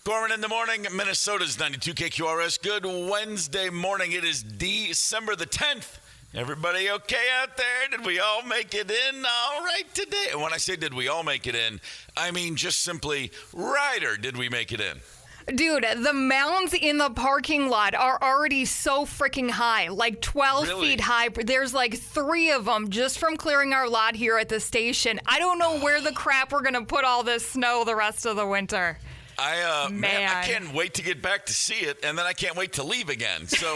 Gorman in the morning, Minnesota's 92 KQRS. Good Wednesday morning. It is December the 10th. Everybody okay out there? Did we all make it in all right today? And when I say did we all make it in, I mean just simply, Ryder, did we make it in? Dude, the mounds in the parking lot are already so freaking high, like 12 feet high. There's like 3 of them just from clearing our lot here at the station. I don't know where the crap we're going to put all this snow the rest of the winter. Man, I can't wait to get back to see it, and then I can't wait to leave again. So,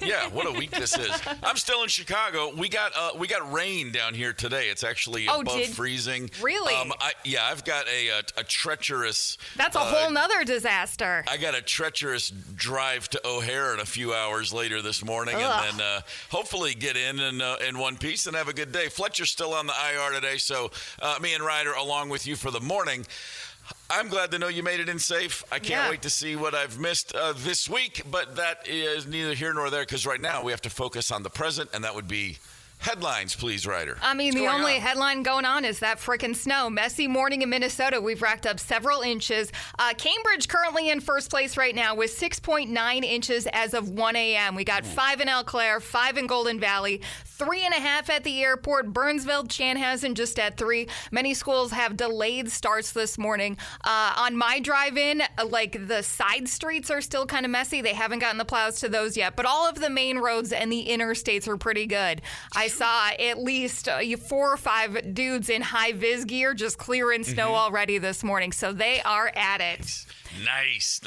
yeah, what a week this is. I'm still in Chicago. We got rain down here today. It's actually above freezing. Really? I've got a treacherous. That's a whole nother disaster. I got a treacherous drive to O'Hare in a few hours later this morning, and then hopefully get in one piece and have a good day. Fletcher's still on the IR today, so me and Ryder along with you for the morning. I'm glad to know you made it in safe. I can't wait to see what I've missed this week, but that is neither here nor there because right now we have to focus on the present, and that would be headlines, please, Ryder. I mean, the only headline going on is that frickin' snow. Messy morning in Minnesota. We've racked up several inches. Cambridge currently in first place right now with 6.9 inches as of 1 a.m. We got 5 in Eau Claire, 5 in Golden Valley, 3.5 at the airport. Burnsville, Chanhassen just at 3. Many schools have delayed starts this morning. On my drive-in, like the side streets are still kind of messy. They haven't gotten the plows to those yet, but all of the main roads and the interstates are pretty good. I saw at least 4 or 5 dudes in high-vis gear just clearing snow already this morning, so they are at it. Nice.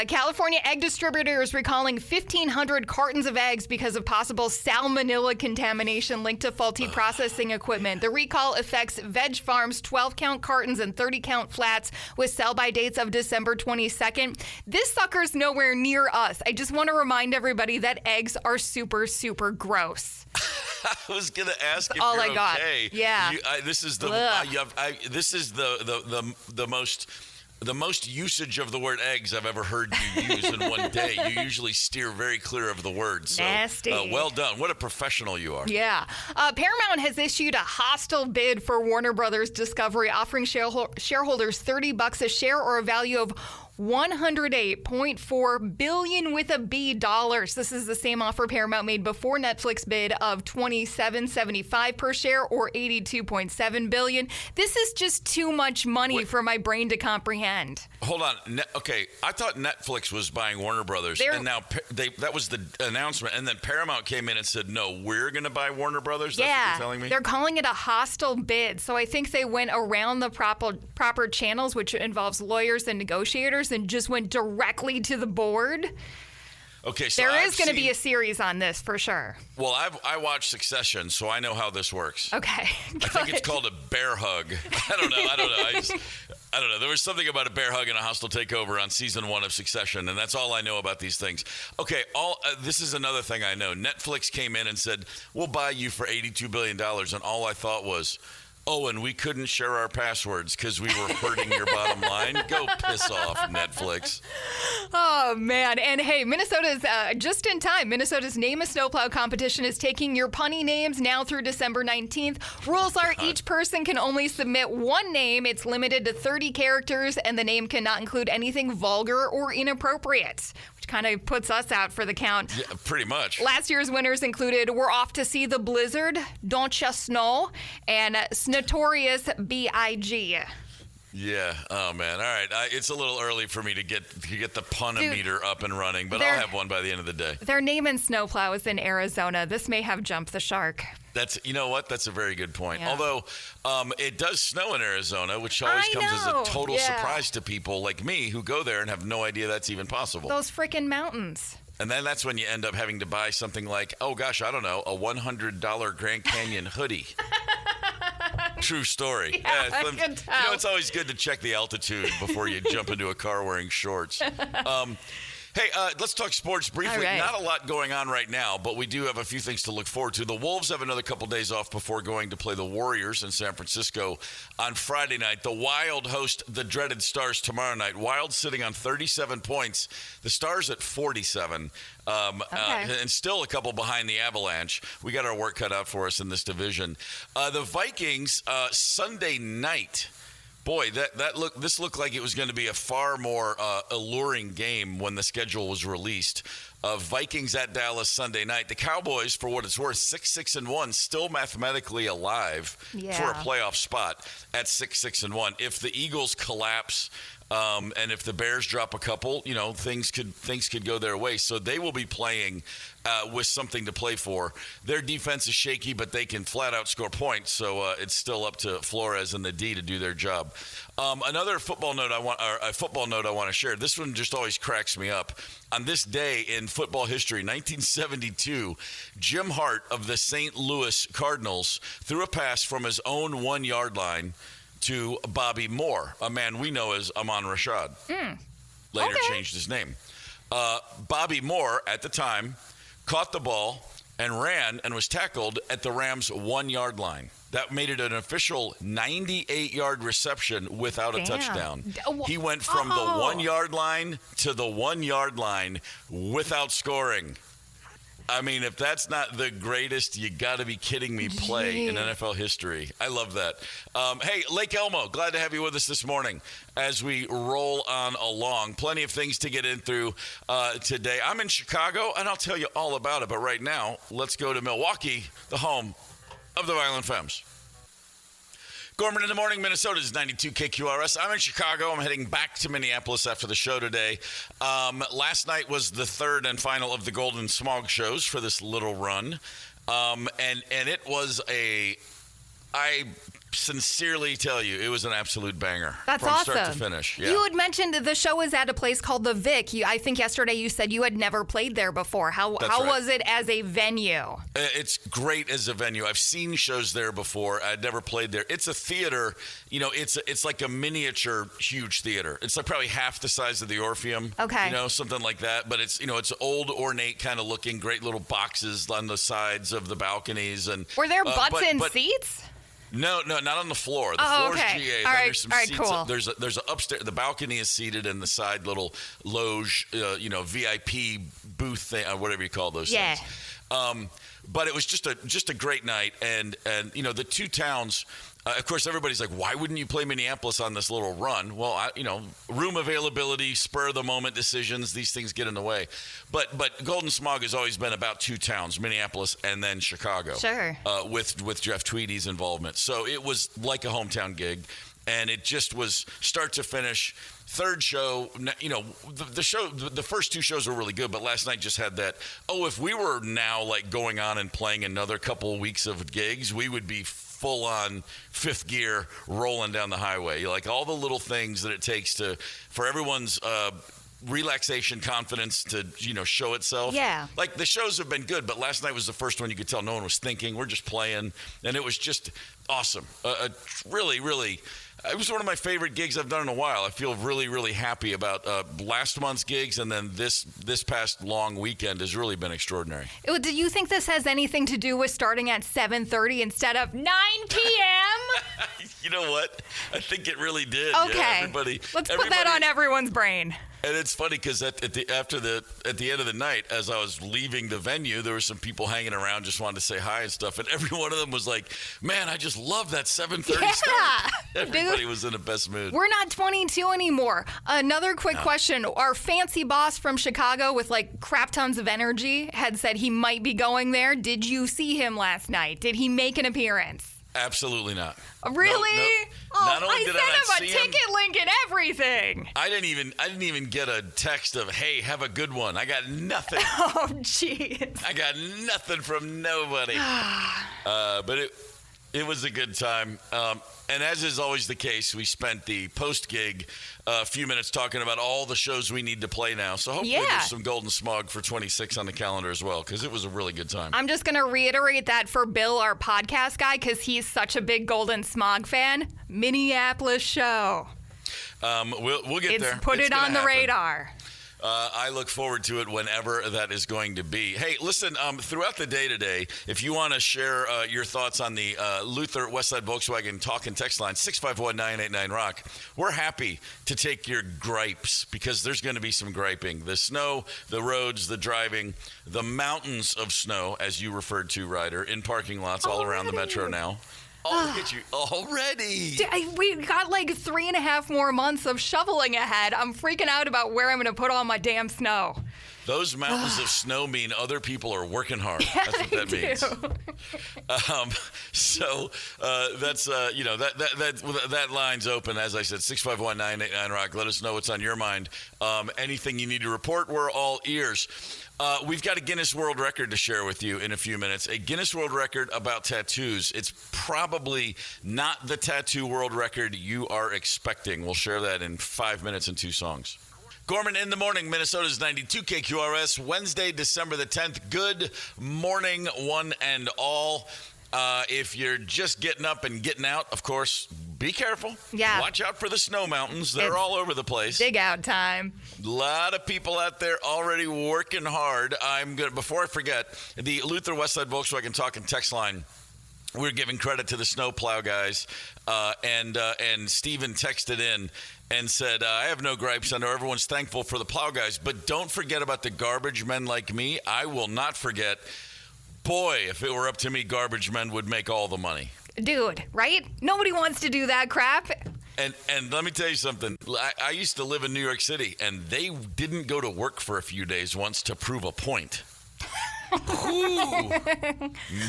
California egg distributors recalling 1,500 cartons of eggs because of possible salmonella contamination linked to faulty processing equipment. The recall affects Veg Farms' 12-count cartons and 30-count flats with sell-by dates of December 22nd. This sucker's nowhere near us. I just want to remind everybody that eggs are super, super gross. I was gonna ask if all you're I got. Okay. Yeah. This is the most usage of the word eggs I've ever heard you use in one day. You usually steer very clear of the word. So, nasty. Well done. What a professional you are. Yeah. Paramount has issued a hostile bid for Warner Brothers Discovery, offering shareholders $30 a share or a value of $108.4 billion with a B dollars. This is the same offer Paramount made before Netflix bid of $27.75 per share or $82.7 billion. This is just too much money for my brain to comprehend. Hold on. Okay, I thought Netflix was buying Warner Brothers, and now that was the announcement, and then Paramount came in and said, no, we're going to buy Warner Brothers? That's what you're telling me? They're calling it a hostile bid. So I think they went around the proper channels, which involves lawyers and negotiators, and just went directly to the board. Okay, so there is going to be a series on this for sure. Well, I watched Succession, so I know how this works. Okay, I think it's called a bear hug. I don't know. I don't know. There was something about a bear hug and a hostile takeover on season 1 of Succession, and that's all I know about these things. Okay, this is another thing I know. Netflix came in and said, we'll buy you for $82 billion, and all I thought was, oh, and we couldn't share our passwords because we were hurting your bottom line. Go piss off, Netflix. Oh, man. And hey, Minnesota's just in time. Minnesota's Name a Snowplow competition is taking your punny names now through December 19th. Rules are each person can only submit one name. It's limited to 30 characters, and the name cannot include anything vulgar or inappropriate, which kind of puts us out for the count. Yeah, pretty much. Last year's winners included We're Off to See the Blizzard, Don't Ya Snow, and Notorious B.I.G. Yeah. Oh, man. All right. It's a little early for me to get the pun-o-meter up and running, but I'll have one by the end of the day. Their name in snowplow is in Arizona. This may have jumped the shark. You know what? That's a very good point. Yeah. Although it does snow in Arizona, which always comes as a total surprise to people like me who go there and have no idea that's even possible. Those freaking mountains. And then that's when you end up having to buy something like, oh gosh, I don't know, a $100 Grand Canyon hoodie. True story. Yeah, I can tell. It's always good to check the altitude before you jump into a car wearing shorts. Hey, let's talk sports briefly. Right. Not a lot going on right now, but we do have a few things to look forward to. The Wolves have another couple days off before going to play the Warriors in San Francisco on Friday night. The Wild host the dreaded Stars tomorrow night. Wild sitting on 37 points. The Stars at 47. And still a couple behind the Avalanche. We got our work cut out for us in this division. The Vikings, Sunday night, Boy, this looked like it was going to be a far more alluring game when the schedule was released. Vikings at Dallas Sunday night. The Cowboys, for what it's worth, 6-6-1, still mathematically alive for a playoff spot at 6-6-1. If the Eagles collapse and if the Bears drop a couple, things could go their way. So they will be playing with something to play for. Their defense is shaky, but they can flat out score points. So it's still up to Flores and the D to do their job. Another football note I want to share. This one just always cracks me up. On this day in football history, 1972, Jim Hart of the St. Louis Cardinals threw a pass from his own 1-yard line to Bobby Moore, a man we know as Amon Rashad. Later changed his name. Bobby Moore, at the time, caught the ball and ran and was tackled at the Rams' 1-yard line. That made it an official 98-yard reception without a touchdown. He went from the 1-yard line to the 1-yard line without scoring. I mean, if that's not the greatest, you got to be kidding me, play in NFL history. I love that. Hey, Lake Elmo, glad to have you with us this morning as we roll on along. Plenty of things to get in through today. I'm in Chicago, and I'll tell you all about it. But right now, let's go to Milwaukee, the home of the Violent Femmes. Gorman in the morning, Minnesota's 92 KQRS. I'm in Chicago. I'm heading back to Minneapolis after the show today. Last night was the third and final of the Golden Smog shows for this little run. And it was I sincerely tell you, it was an absolute banger. That's from awesome. Start to finish. Yeah. You had mentioned the show is at a place called the Vic. I think yesterday you said you had never played there before. How was it as a venue? It's great as a venue. I've seen shows there before. I'd never played there. It's a theater. It's like a miniature huge theater. It's like probably half the size of the Orpheum. Okay. Something like that. But it's old, ornate kind of looking, great little boxes on the sides of the balconies. And were there butts in seats? No, not on the floor. The floor's GA. All right, there's some seats. Cool. There's an upstairs. The balcony is seated, and the side little loge, VIP booth thing, whatever you call those things. But it was just a great night, and the two towns. Of course, everybody's like, why wouldn't you play Minneapolis on this little run? Well, room availability, spur of the moment decisions, these things get in the way. But Golden Smog has always been about two towns, Minneapolis and then Chicago. Sure. With Jeff Tweedy's involvement. So it was like a hometown gig, and it just was start to finish. Third show, the first two shows were really good, but last night just had that, if we were now like going on and playing another couple of weeks of gigs, we would be full on fifth gear rolling down the highway. Like all the little things that it takes for everyone's relaxation, confidence to, show itself. Yeah. Like the shows have been good, but last night was the first one you could tell no one was thinking. We're just playing, and it was just awesome. Really, really. It was one of my favorite gigs I've done in a while. I feel really, really happy about last month's gigs, and then this past long weekend has really been extraordinary. Do you think this has anything to do with starting at 7:30 instead of 9 p.m.? You know what? I think it really did. Okay. Yeah, Let's put that on everyone's brain. And it's funny because at the end of the night, as I was leaving the venue, there were some people hanging around, just wanted to say hi and stuff. And every one of them was like, "Man, I just love that 7:30 start." Everybody was in the best mood. We're not 22 anymore. Another quick question: our fancy boss from Chicago with like crap tons of energy had said he might be going there. Did you see him last night? Did he make an appearance? Absolutely not. Really? No. Not only did I not see him, I sent him a ticket link and everything. I didn't even get a text of, "Hey, have a good one." I got nothing. Oh, jeez. I got nothing from nobody. But it was a good time. And as is always the case, we spent the post-gig a few minutes talking about all the shows we need to play now. So hopefully there's some Golden Smog for 26 on the calendar as well, because it was a really good time. I'm just going to reiterate that for Bill, our podcast guy, because he's such a big Golden Smog fan. Minneapolis show. We'll get there. Put it on the radar. I look forward to it whenever that is going to be. Hey, listen, throughout the day today, if you want to share your thoughts on the Luther Westside Volkswagen talk and text line, 651-989-ROCK, we're happy to take your gripes because there's going to be some griping. The snow, the roads, the driving, the mountains of snow, as you referred to, Ryder, in parking lots all around the metro now. Oh, look at you already. We got like 3.5 more months of shoveling ahead. I'm freaking out about where I'm going to put all my damn snow. Those mountains of snow mean other people are working hard. That's what that means. That's that line's open. As I said, 651-989-ROCK. Let us know what's on your mind. Anything you need to report, we're all ears. We've got a Guinness World Record to share with you in a few minutes. A Guinness World Record about tattoos. It's probably not the tattoo world record you are expecting. We'll share that in 5 minutes and 2 songs. Gorman in the morning, Minnesota's 92 KQRS, Wednesday, December the 10th. Good morning, one and all. If you're just getting up and getting out, of course, be careful. Yeah. Watch out for the snow mountains. They're all over the place. Dig out time. A lot of people out there already working hard. Before I forget, the Luther Westside Volkswagen Talk and Text line, we're giving credit to the snowplow guys, and Steven texted in and said, I have no gripes. I know everyone's thankful for the plow guys, but don't forget about the garbage men like me. I will not forget. Boy, if it were up to me, garbage men would make all the money. Dude, right? Nobody wants to do that crap. And let me tell you something. I used to live in New York City, and they didn't go to work for a few days once to prove a point. Ooh,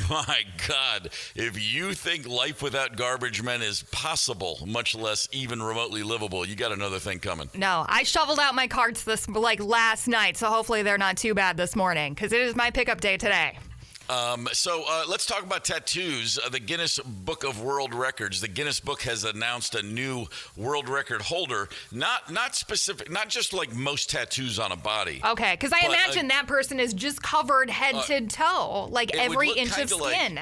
my God. If you think life without garbage men is possible, much less even remotely livable, you got another thing coming. No, I shoveled out my carts last night, so hopefully they're not too bad this morning, because it is my pickup day today. Let's talk about tattoos. The Guinness Book of World Records. The Guinness Book has announced a new world record holder. Not specific, not just like most tattoos on a body. Okay, because I imagine that person is just covered head to toe, like every inch of skin.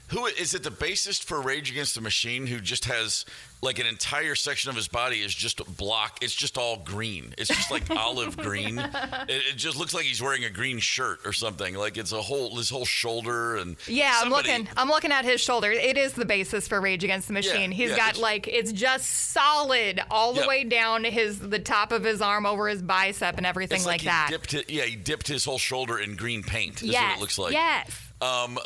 Who is it? The bassist for Rage Against the Machine, who just has like an entire section of his body is just it's just all green. It's just like olive green. It just looks like he's wearing a green shirt or something. Like it's his whole shoulder and I'm looking at his shoulder. It is the bassist for Rage Against the Machine. He's got it's just solid all the way down the top of his arm over his bicep and everything like that. He dipped his whole shoulder in green paint. Is what it looks like. Yes. An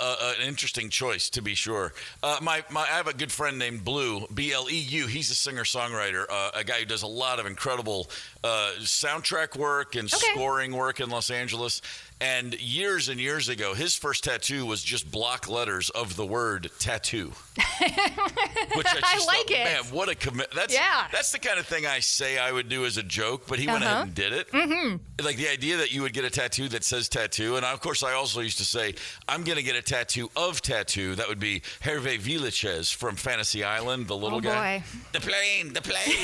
interesting choice, to be sure. I have a good friend named Blue, B-L-E-U. He's a singer-songwriter, a guy who does a lot of incredible soundtrack work and scoring work in Los Angeles. And years ago, his first tattoo was just block letters of the word tattoo. Which I like it. Man, what a commitment. That's the kind of thing I say I would do as a joke, but he went ahead and did it. Mm-hmm. Like the idea that you would get a tattoo that says tattoo. And of course, I also used to say, I'm going to get a tattoo of tattoo. That would be Hervé Villechaize from Fantasy Island, the little guy. The plane.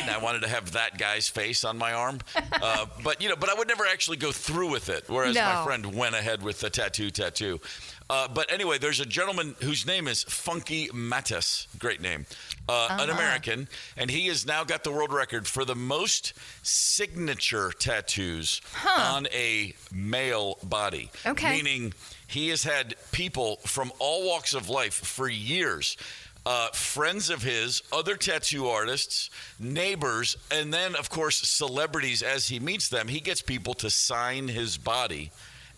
I wanted to have that guy's face on my arm. But I would never actually go through with it. Whereas my friend went ahead with the tattoo. But anyway, there's a gentleman whose name is Funky Mattis. Great name. An American. And he has now got the world record for the most signature tattoos on a male body. Okay. Meaning he has had people from all walks of life for years. Friends of his, other tattoo artists, neighbors, and then, of course, celebrities as he meets them. He gets people to sign his body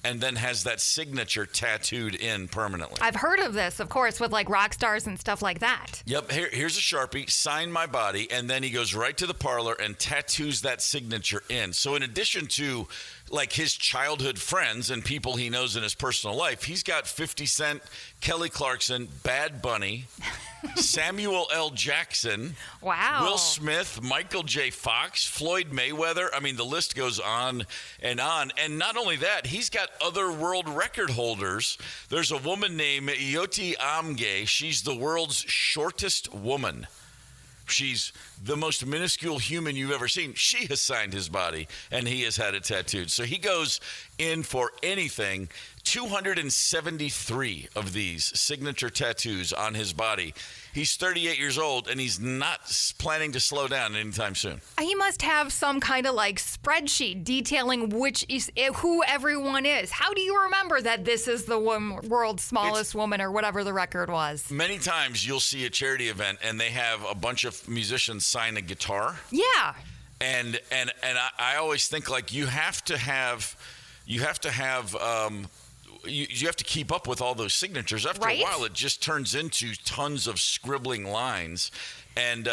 and then has that signature tattooed in permanently. I've heard of this, of course, with like rock stars and stuff like that. Yep. Here's a Sharpie, sign my body, and then he goes right to the parlor and tattoos that signature in. So in addition to like his childhood friends and people he knows in his personal life, he's got 50 Cent, Kelly Clarkson, Bad Bunny, Samuel L. Jackson, Will Smith, Michael J. Fox, Floyd Mayweather. I mean, the list goes on. And not only that, he's got other world record holders. There's a woman named Yoti Amge. She's the world's shortest woman. She's the most minuscule human you've ever seen. She has signed his body, and he has had it tattooed. So he goes in for anything. 273 of these signature tattoos on his body. He's 38 years old, and he's not planning to slow down anytime soon. He must have some kind of like spreadsheet detailing who everyone is. How do you remember that this is the world's smallest woman or whatever the record was? Many times you'll see a charity event, and they have a bunch of musicians sign a guitar. Yeah. And I always think like you have to have you have to keep up with all those signatures. After a while, it just turns into tons of scribbling lines. And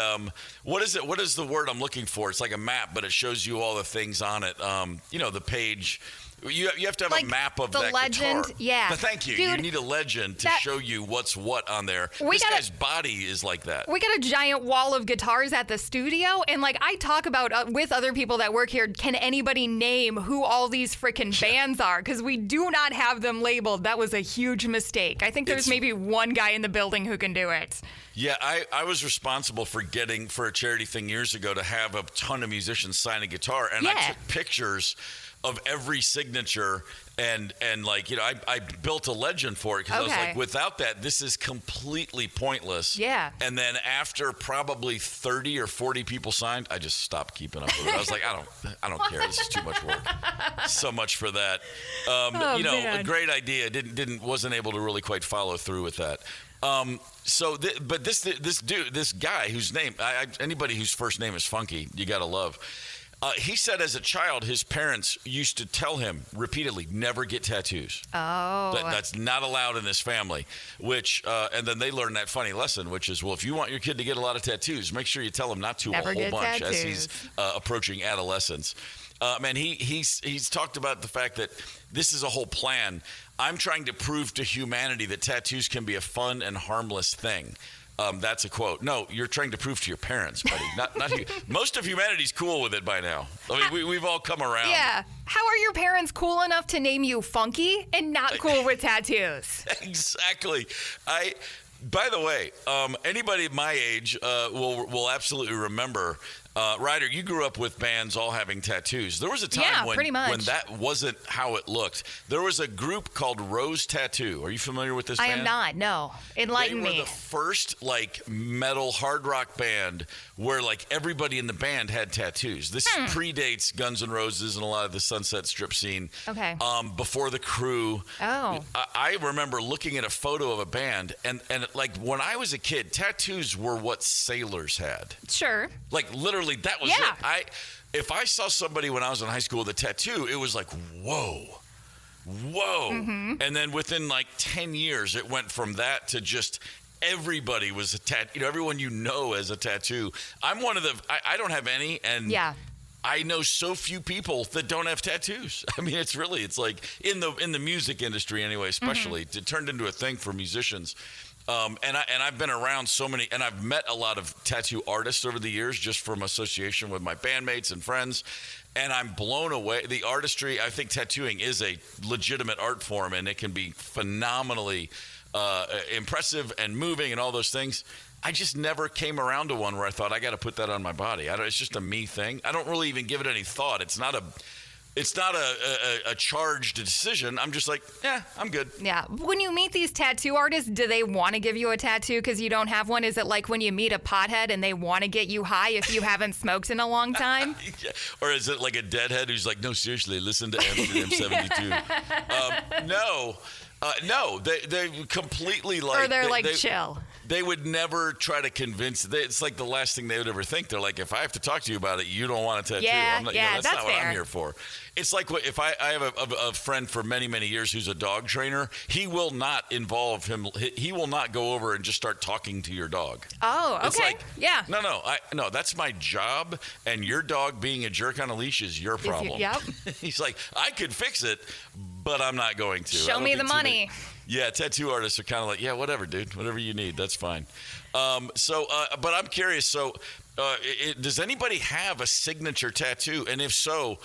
what is it? What is the word I'm looking for? It's like a map, but it shows you all the things on it. The page. You have to have a map of that legend. Guitar. Yeah. But thank you. Dude, you need a legend to show you what's what on there. This guy's body is like that. We got a giant wall of guitars at the studio, and I talk about with other people that work here, can anybody name who all these freaking bands are? Because we do not have them labeled. That was a huge mistake. I think there's maybe one guy in the building who can do it. Yeah, I was responsible for a charity thing years ago to have a ton of musicians sign a guitar, and I took pictures of every signature and I built a legend for it because I was like, without that, this is completely pointless. Yeah. And then after probably 30 or 40 people signed, I just stopped keeping up with it. I was like, I don't care. This is too much work. So much for that. A great idea. Wasn't able to really quite follow through with that. But this guy whose name, anybody whose first name is funky, you got to love. He said as a child, his parents used to tell him repeatedly, never get tattoos. Oh. That's not allowed in this family, and then they learned that funny lesson, which is, well, if you want your kid to get a lot of tattoos, make sure you tell him not to never a whole bunch tattoos. as he's approaching adolescence. And he's talked about the fact that this is a whole plan. I'm trying to prove to humanity that tattoos can be a fun and harmless thing. That's a quote. No, you're trying to prove to your parents, buddy. Not you. Most of humanity's cool with it by now. I mean, we've all come around. Yeah. How are your parents cool enough to name you Funky and not cool with tattoos? Exactly. By the way, anybody my age will absolutely remember. Ryder, you grew up with bands all having tattoos. There was a time when that wasn't how it looked. There was a group called Rose Tattoo. Are you familiar with this band? I am not, no. Enlighten me. They were the first metal hard rock band where everybody in the band had tattoos. This predates Guns N' Roses and a lot of the Sunset Strip scene. Okay. Before the Crew. Oh. I remember looking at a photo of a band and when I was a kid, tattoos were what sailors had. Sure. Literally, that was it. If I saw somebody when I was in high school with a tattoo, it was like, whoa. Mm-hmm. And then within 10 years, it went from that to just everybody was a tattoo. Everyone has a tattoo. I'm one of the. I don't have any, and I know so few people that don't have tattoos. I mean, it's like in the music industry anyway, especially it turned into a thing for musicians. And I've been around so many, and I've met a lot of tattoo artists over the years just from association with my bandmates and friends, and I'm blown away. The artistry, I think tattooing is a legitimate art form, and it can be phenomenally impressive and moving and all those things. I just never came around to one where I thought, I got to put that on my body. It's just a me thing. I don't really even give it any thought. It's not a charged decision. I'm just like, I'm good. Yeah. When you meet these tattoo artists, do they want to give you a tattoo because you don't have one? Is it like when you meet a pothead and they want to get you high if you haven't smoked in a long time? Or is it like a deadhead who's like, no, seriously, listen to Amsterdam 72. No, they completely Or they're chill. They would never try to convince. It's like the last thing they would ever think. They're like, if I have to talk to you about it, you don't want a tattoo. That's not what I'm here for. It's like if I have a friend for many, many years who's a dog trainer. He will not involve him. He will not go over and just start talking to your dog. Oh, okay. It's like, yeah. No, that's my job. And your dog being a jerk on a leash is your problem. Yep. He's like, I could fix it, but I'm not going to. Show me the money. Yeah, tattoo artists are kind of like, yeah, whatever, dude. Whatever you need, that's fine. But I'm curious. So, does anybody have a signature tattoo? And if so,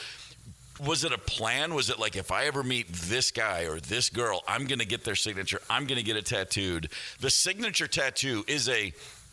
was it a plan? Was it like, if I ever meet this guy or this girl, I'm going to get their signature. I'm going to get it tattooed. The signature tattoo is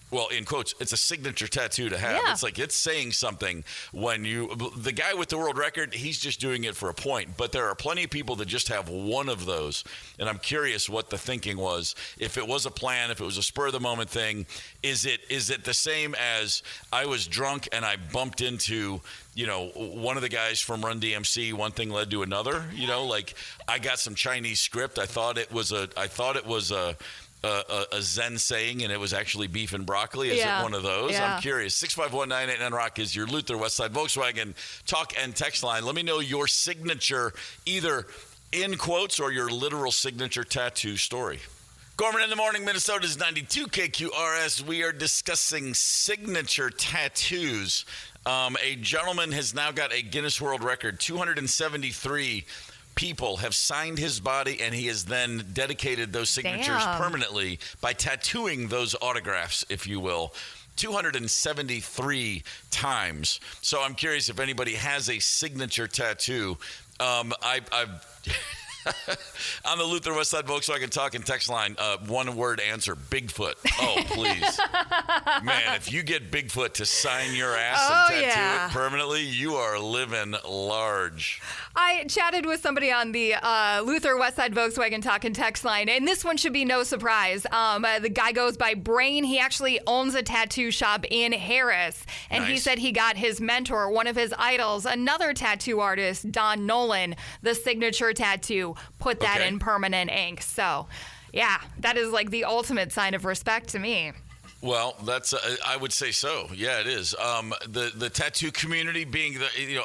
well, in quotes, it's a signature tattoo to have. Yeah. It's like, it's saying something when the guy with the world record, he's just doing it for a point. But there are plenty of people that just have one of those. And I'm curious what the thinking was. If it was a plan, if it was a spur of the moment thing, is it the same as I was drunk and I bumped into, one of the guys from Run DMC, one thing led to another, like I got some Chinese script. I thought it was a Zen saying, and it was actually beef and broccoli. Is it one of those? Yeah. I'm curious. 651-989-ROCK is your Luther Westside Volkswagen talk and text line. Let me know your signature, either in quotes or your literal signature tattoo story. Gorman in the morning, Minnesota's 92 KQRS. We are discussing signature tattoos. A gentleman has now got a Guinness World Record. 273 people have signed his body, and he has then dedicated those signatures permanently by tattooing those autographs, if you will. 273 times. So I'm curious if anybody has a signature tattoo. I've on the Luther Westside Volkswagen Talk and Text line, one word answer, Bigfoot. Oh, please. Man, if you get Bigfoot to sign your ass and tattoo it permanently, you are living large. I chatted with somebody on the Luther Westside Volkswagen Talk and Text line, and this one should be no surprise. The guy goes by Brain. He actually owns a tattoo shop in Harris, and he said he got his mentor, one of his idols, another tattoo artist, Don Nolan, the signature tattoo. Put that in permanent ink. So, yeah, that is like the ultimate sign of respect to me. Well, that's I would say so. Yeah, it is. The tattoo community being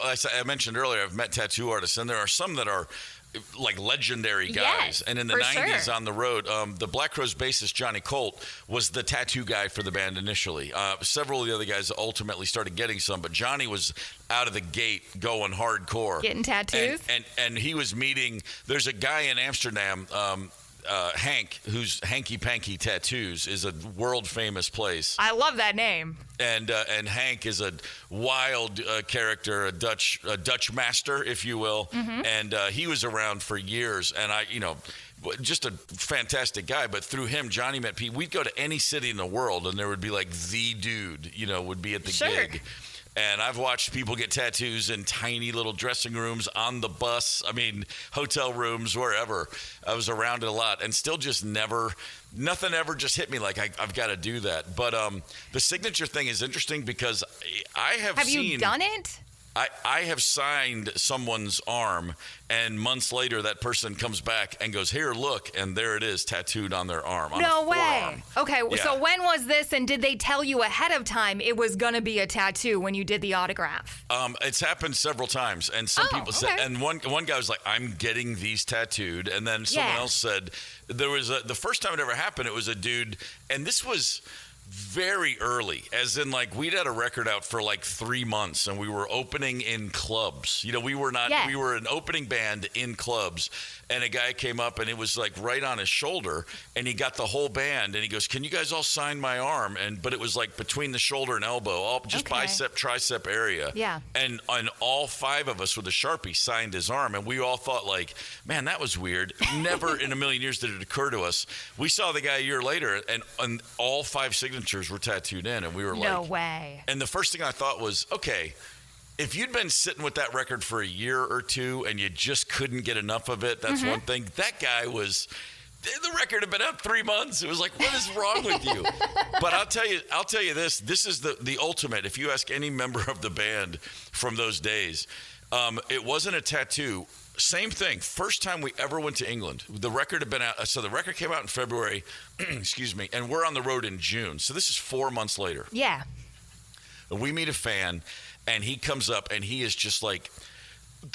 as I mentioned earlier, I've met tattoo artists, and there are some that are like legendary guys. Yes, and in the 90s on the road, the Black Crowes bassist Johnny Colt was the tattoo guy for the band initially. Several of the other guys ultimately started getting some, but Johnny was out of the gate going hardcore. Getting tattoos? And he was meeting, there's a guy in Amsterdam, Hank, who's Hanky Panky Tattoos, is a world famous place. I love that name. And Hank is a wild character, a Dutch master, if you will. Mm-hmm. And he was around for years. And just a fantastic guy. But through him, Johnny met people. We'd go to any city in the world, and there would be like the dude, would be at the gig. And I've watched people get tattoos in tiny little dressing rooms, on the bus, hotel rooms, wherever. I was around it a lot, and still just nothing ever just hit me like I've got to do that. But the signature thing is interesting because I have seen... Have you done it? I have signed someone's arm, and months later that person comes back and goes, "Here, look," and there it is, tattooed on their arm. No way. Okay, yeah. So when was this, and did they tell you ahead of time it was going to be a tattoo when you did the autograph? It's happened several times, and some people said, and one guy was like, "I'm getting these tattooed," and then someone else said, there was the first time it ever happened, it was a dude, and this was very early, as in like we'd had a record out for like 3 months and we were opening in clubs. We were an opening band in clubs, and a guy came up and it was like right on his shoulder, and he got the whole band and he goes, "Can you guys all sign my arm?" But it was like between the shoulder and elbow, just bicep, tricep area. Yeah. And all 5 of us with a Sharpie signed his arm, and we all thought like, man, that was weird. Never in a million years did it occur to us. We saw the guy a year later, and all 5 signatures were tattooed in, and we were like, no way. And the first thing I thought was, okay, if you'd been sitting with that record for a year or two and you just couldn't get enough of it, that's one thing. That guy the record had been out 3 months. It was like, what is wrong with you? But I'll tell you this is the ultimate. If you ask any member of the band from those days, it wasn't a tattoo. Same thing. First time we ever went to England. The record had been out. So the record came out in February, excuse me, and we're on the road in June. So this is 4 months later. Yeah. We meet a fan, and he comes up, and he is just like,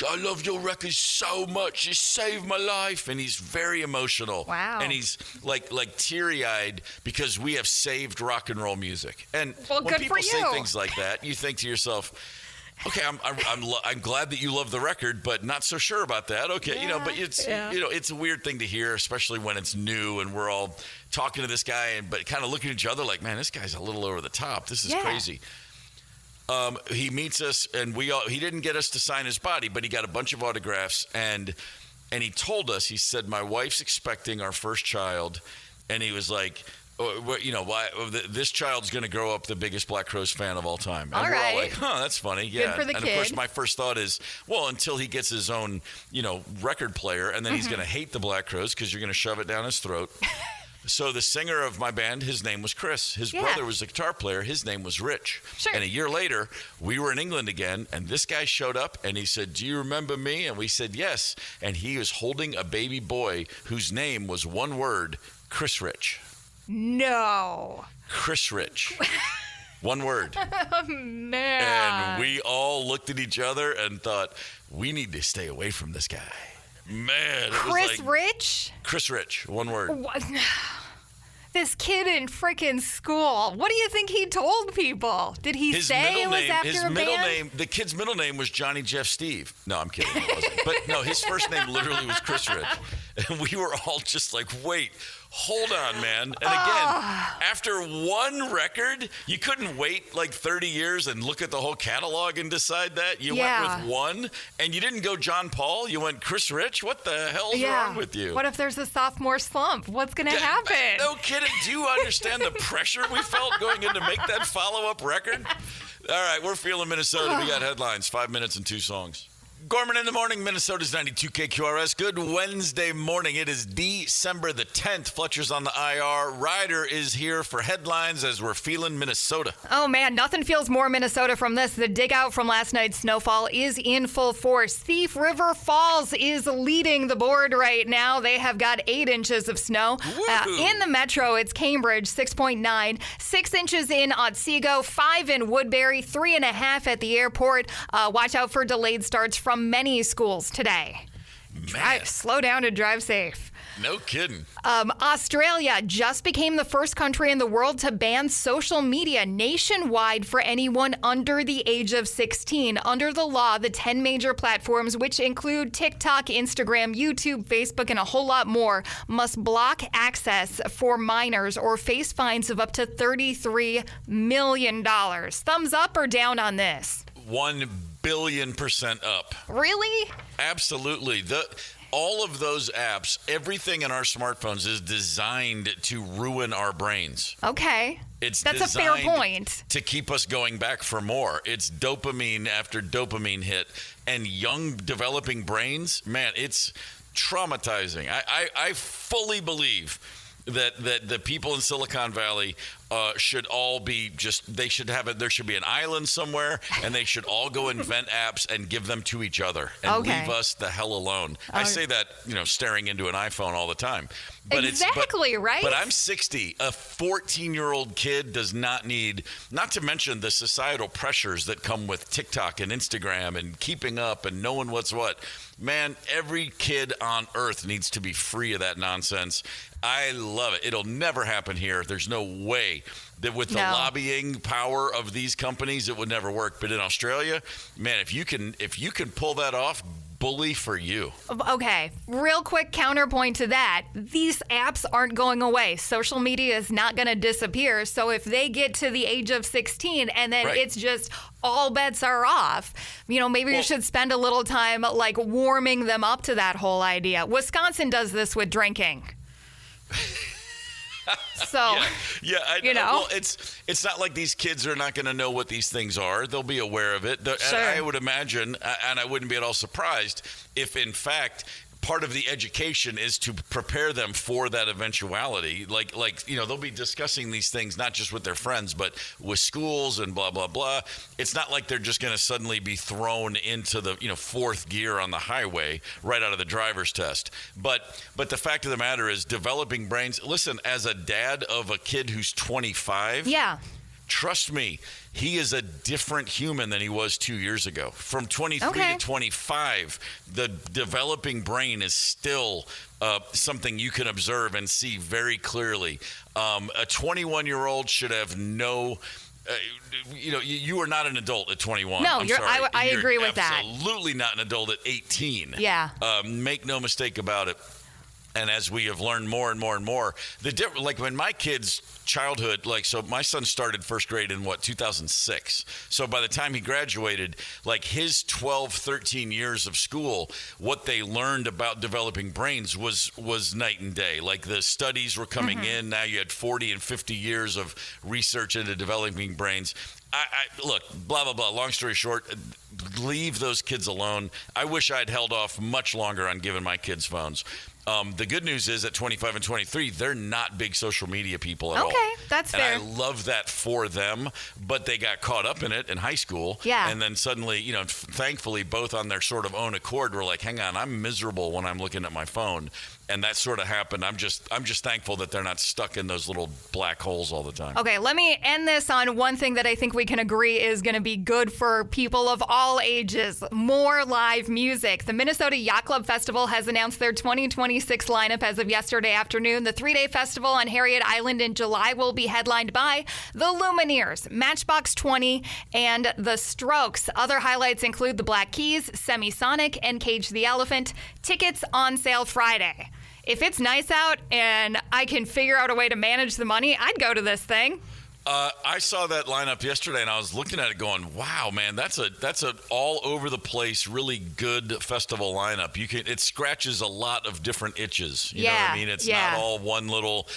"I love your record so much. It saved my life." And he's very emotional. Wow. And he's like teary-eyed because we have saved rock and roll music. And when people say things like that, you think to yourself, okay, I'm glad that you love the record, but not so sure about that. Okay, but it's a weird thing to hear, especially when it's new and we're all talking to this guy, but kind of looking at each other like, man, this guy's a little over the top. This is crazy. He meets us, and he didn't get us to sign his body, but he got a bunch of autographs, and he told us, he said, "My wife's expecting our first child," and he was like, this child's going to grow up the biggest Black Crowes fan of all time. And we're all like, that's funny. Yeah. Good for the kid. Of course, my first thought is, well, until he gets his own, record player, and then he's going to hate the Black Crowes because you're going to shove it down his throat. So the singer of my band, his name was Chris. His brother was the guitar player. His name was Rich. Sure. And a year later, we were in England again, and this guy showed up, and he said, "Do you remember me?" And we said, "Yes." And he was holding a baby boy whose name was one word, Chris Rich. No. Chris Rich. One word. Oh, man. And we all looked at each other and thought, we need to stay away from this guy. Man, it Chris was like Rich? Chris Rich, one word. What? This kid in freaking school. What do you think he told people? Did he say it was after a band? The kid's middle name was Johnny Jeff Steve. No, I'm kidding. It wasn't. But no, his first name literally was Chris Rich. And we were all just like, wait, hold on, man. And again, after one record, you couldn't wait like 30 years and look at the whole catalog and decide that. You went with one, and you didn't go John Paul. You went Chris Rich. What the hell's wrong with you? What if there's a sophomore slump? What's going to happen? No kidding. Do you understand the pressure we felt going in to make that follow-up record? All right, we're feeling Minnesota. We got headlines, 5 minutes and 2 songs. Gorman in the morning, Minnesota's 92 KQRS. Good Wednesday morning. It is December the 10th. Fletcher's on the IR. Ryder is here for headlines as we're feeling Minnesota. Oh, man, nothing feels more Minnesota from this. The dig out from last night's snowfall is in full force. Thief River Falls is leading the board right now. They have got 8 inches of snow. In the metro, it's Cambridge, 6.9. 6 inches in Otsego, 5 in Woodbury, 3.5 at the airport. Watch out for delayed starts from many schools today. Slow down and drive safe. No kidding. Australia just became the first country in the world to ban social media nationwide for anyone under the age of 16. Under the law, the 10 major platforms, which include TikTok, Instagram, YouTube, Facebook, and a whole lot more, must block access for minors or face fines of up to $33 million. Thumbs up or down on this? 1 billion% up. Really? Absolutely. All of those apps, everything in our smartphones is designed to ruin our brains. Okay. That's a fair point. To keep us going back for more. It's dopamine after dopamine hit. And young developing brains, man, it's traumatizing. I fully believe that the people in Silicon Valley should all be there should be an island somewhere, and they should all go invent apps and give them to each other and leave us the hell alone. I say that, staring into an iPhone all the time. But right? But I'm 60. A 14-year-old kid does not need, not to mention the societal pressures that come with TikTok and Instagram and keeping up and knowing what's what. Man, every kid on earth needs to be free of that nonsense. I love it. It'll never happen here. There's no way that with the lobbying power of these companies, it would never work. But in Australia, man, if you can pull that off, bully for you. Okay, real quick counterpoint to that. These apps aren't going away. Social media is not going to disappear. So if they get to the age of 16 and then it's just all bets are off, maybe you should spend a little time like warming them up to that whole idea. Wisconsin does this with drinking. So, well, it's not like these kids are not going to know what these things are. They'll be aware of it. Sure. I would imagine, and I wouldn't be at all surprised if, in fact, part of the education is to prepare them for that eventuality. Like they'll be discussing these things not just with their friends, but with schools and blah, blah, blah. It's not like they're just going to suddenly be thrown into the, fourth gear on the highway right out of the driver's test. But the fact of the matter is developing brains. Listen, as a dad of a kid who's 25. Yeah. Trust me, he is a different human than he was 2 years ago. From 23 to 25, the developing brain is still something you can observe and see very clearly. A 21-year-old should have no... you are not an adult at 21. No, I'm sorry. I agree with that. Absolutely not an adult at 18. Yeah. Make no mistake about it. And as we have learned more and more and more, like when my kids' childhood, so my son started first grade in 2006. So by the time he graduated, like his 12, 13 years of school, what they learned about developing brains was night and day. Like the studies were coming in. Now you had 40 and 50 years of research into developing brains. Look, blah, blah, blah. Long story short, leave those kids alone. I wish I'd held off much longer on giving my kids phones. The good news is at 25 and 23, they're not big social media people at all. Okay, that's fair. And I love that for them, but they got caught up in it in high school. Yeah. And then suddenly, thankfully, both on their sort of own accord were like, hang on, I'm miserable when I'm looking at my phone. And that sort of happened. I'm just thankful that they're not stuck in those little black holes all the time. Okay, let me end this on one thing that I think we can agree is going to be good for people of all ages. More live music. The Minnesota Yacht Club Festival has announced their 2026 lineup as of yesterday afternoon. The 3-day festival on Harriet Island in July will be headlined by the Lumineers, Matchbox 20, and the Strokes. Other highlights include the Black Keys, Semisonic, and Cage the Elephant. Tickets on sale Friday. If it's nice out and I can figure out a way to manage the money, I'd go to this thing. I saw that lineup yesterday, and I was looking at it going, wow, man, that's a all over the place, really good festival lineup. It scratches a lot of different itches. You know what I mean? It's not all one little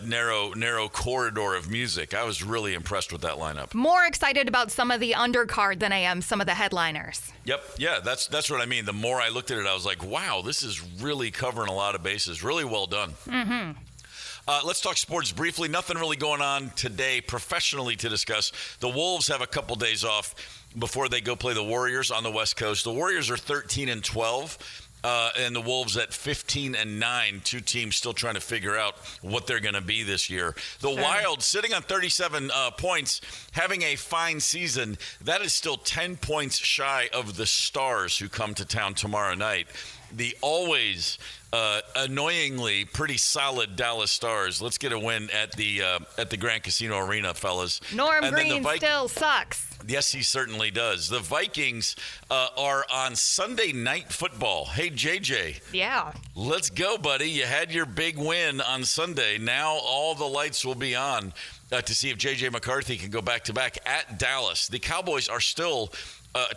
narrow corridor of music. I was really impressed with that lineup. More excited about some of the undercard than I am some of the headliners. Yep. Yeah, that's what I mean. The more I looked at it, I was like, wow, this is really covering a lot of bases. Really well done. Mm-hmm. Let's talk sports briefly. Nothing really going on today professionally to discuss. The Wolves have a couple days off before they go play the Warriors on the West Coast. The Warriors are 13-12. And the Wolves at 15-9, two teams still trying to figure out what they're going to be this year. The Wild sitting on 37 points, having a fine season. That is still 10 points shy of the Stars who come to town tomorrow night. The always annoyingly pretty solid Dallas Stars. Let's get a win at the Grand Casino Arena, fellas. Norm Green still sucks. Yes, he certainly does. The Vikings are on Sunday Night Football. Hey, JJ. Yeah. Let's go, buddy. You had your big win on Sunday. Now all the lights will be on to see if JJ McCarthy can go back-to-back at Dallas. The Cowboys are still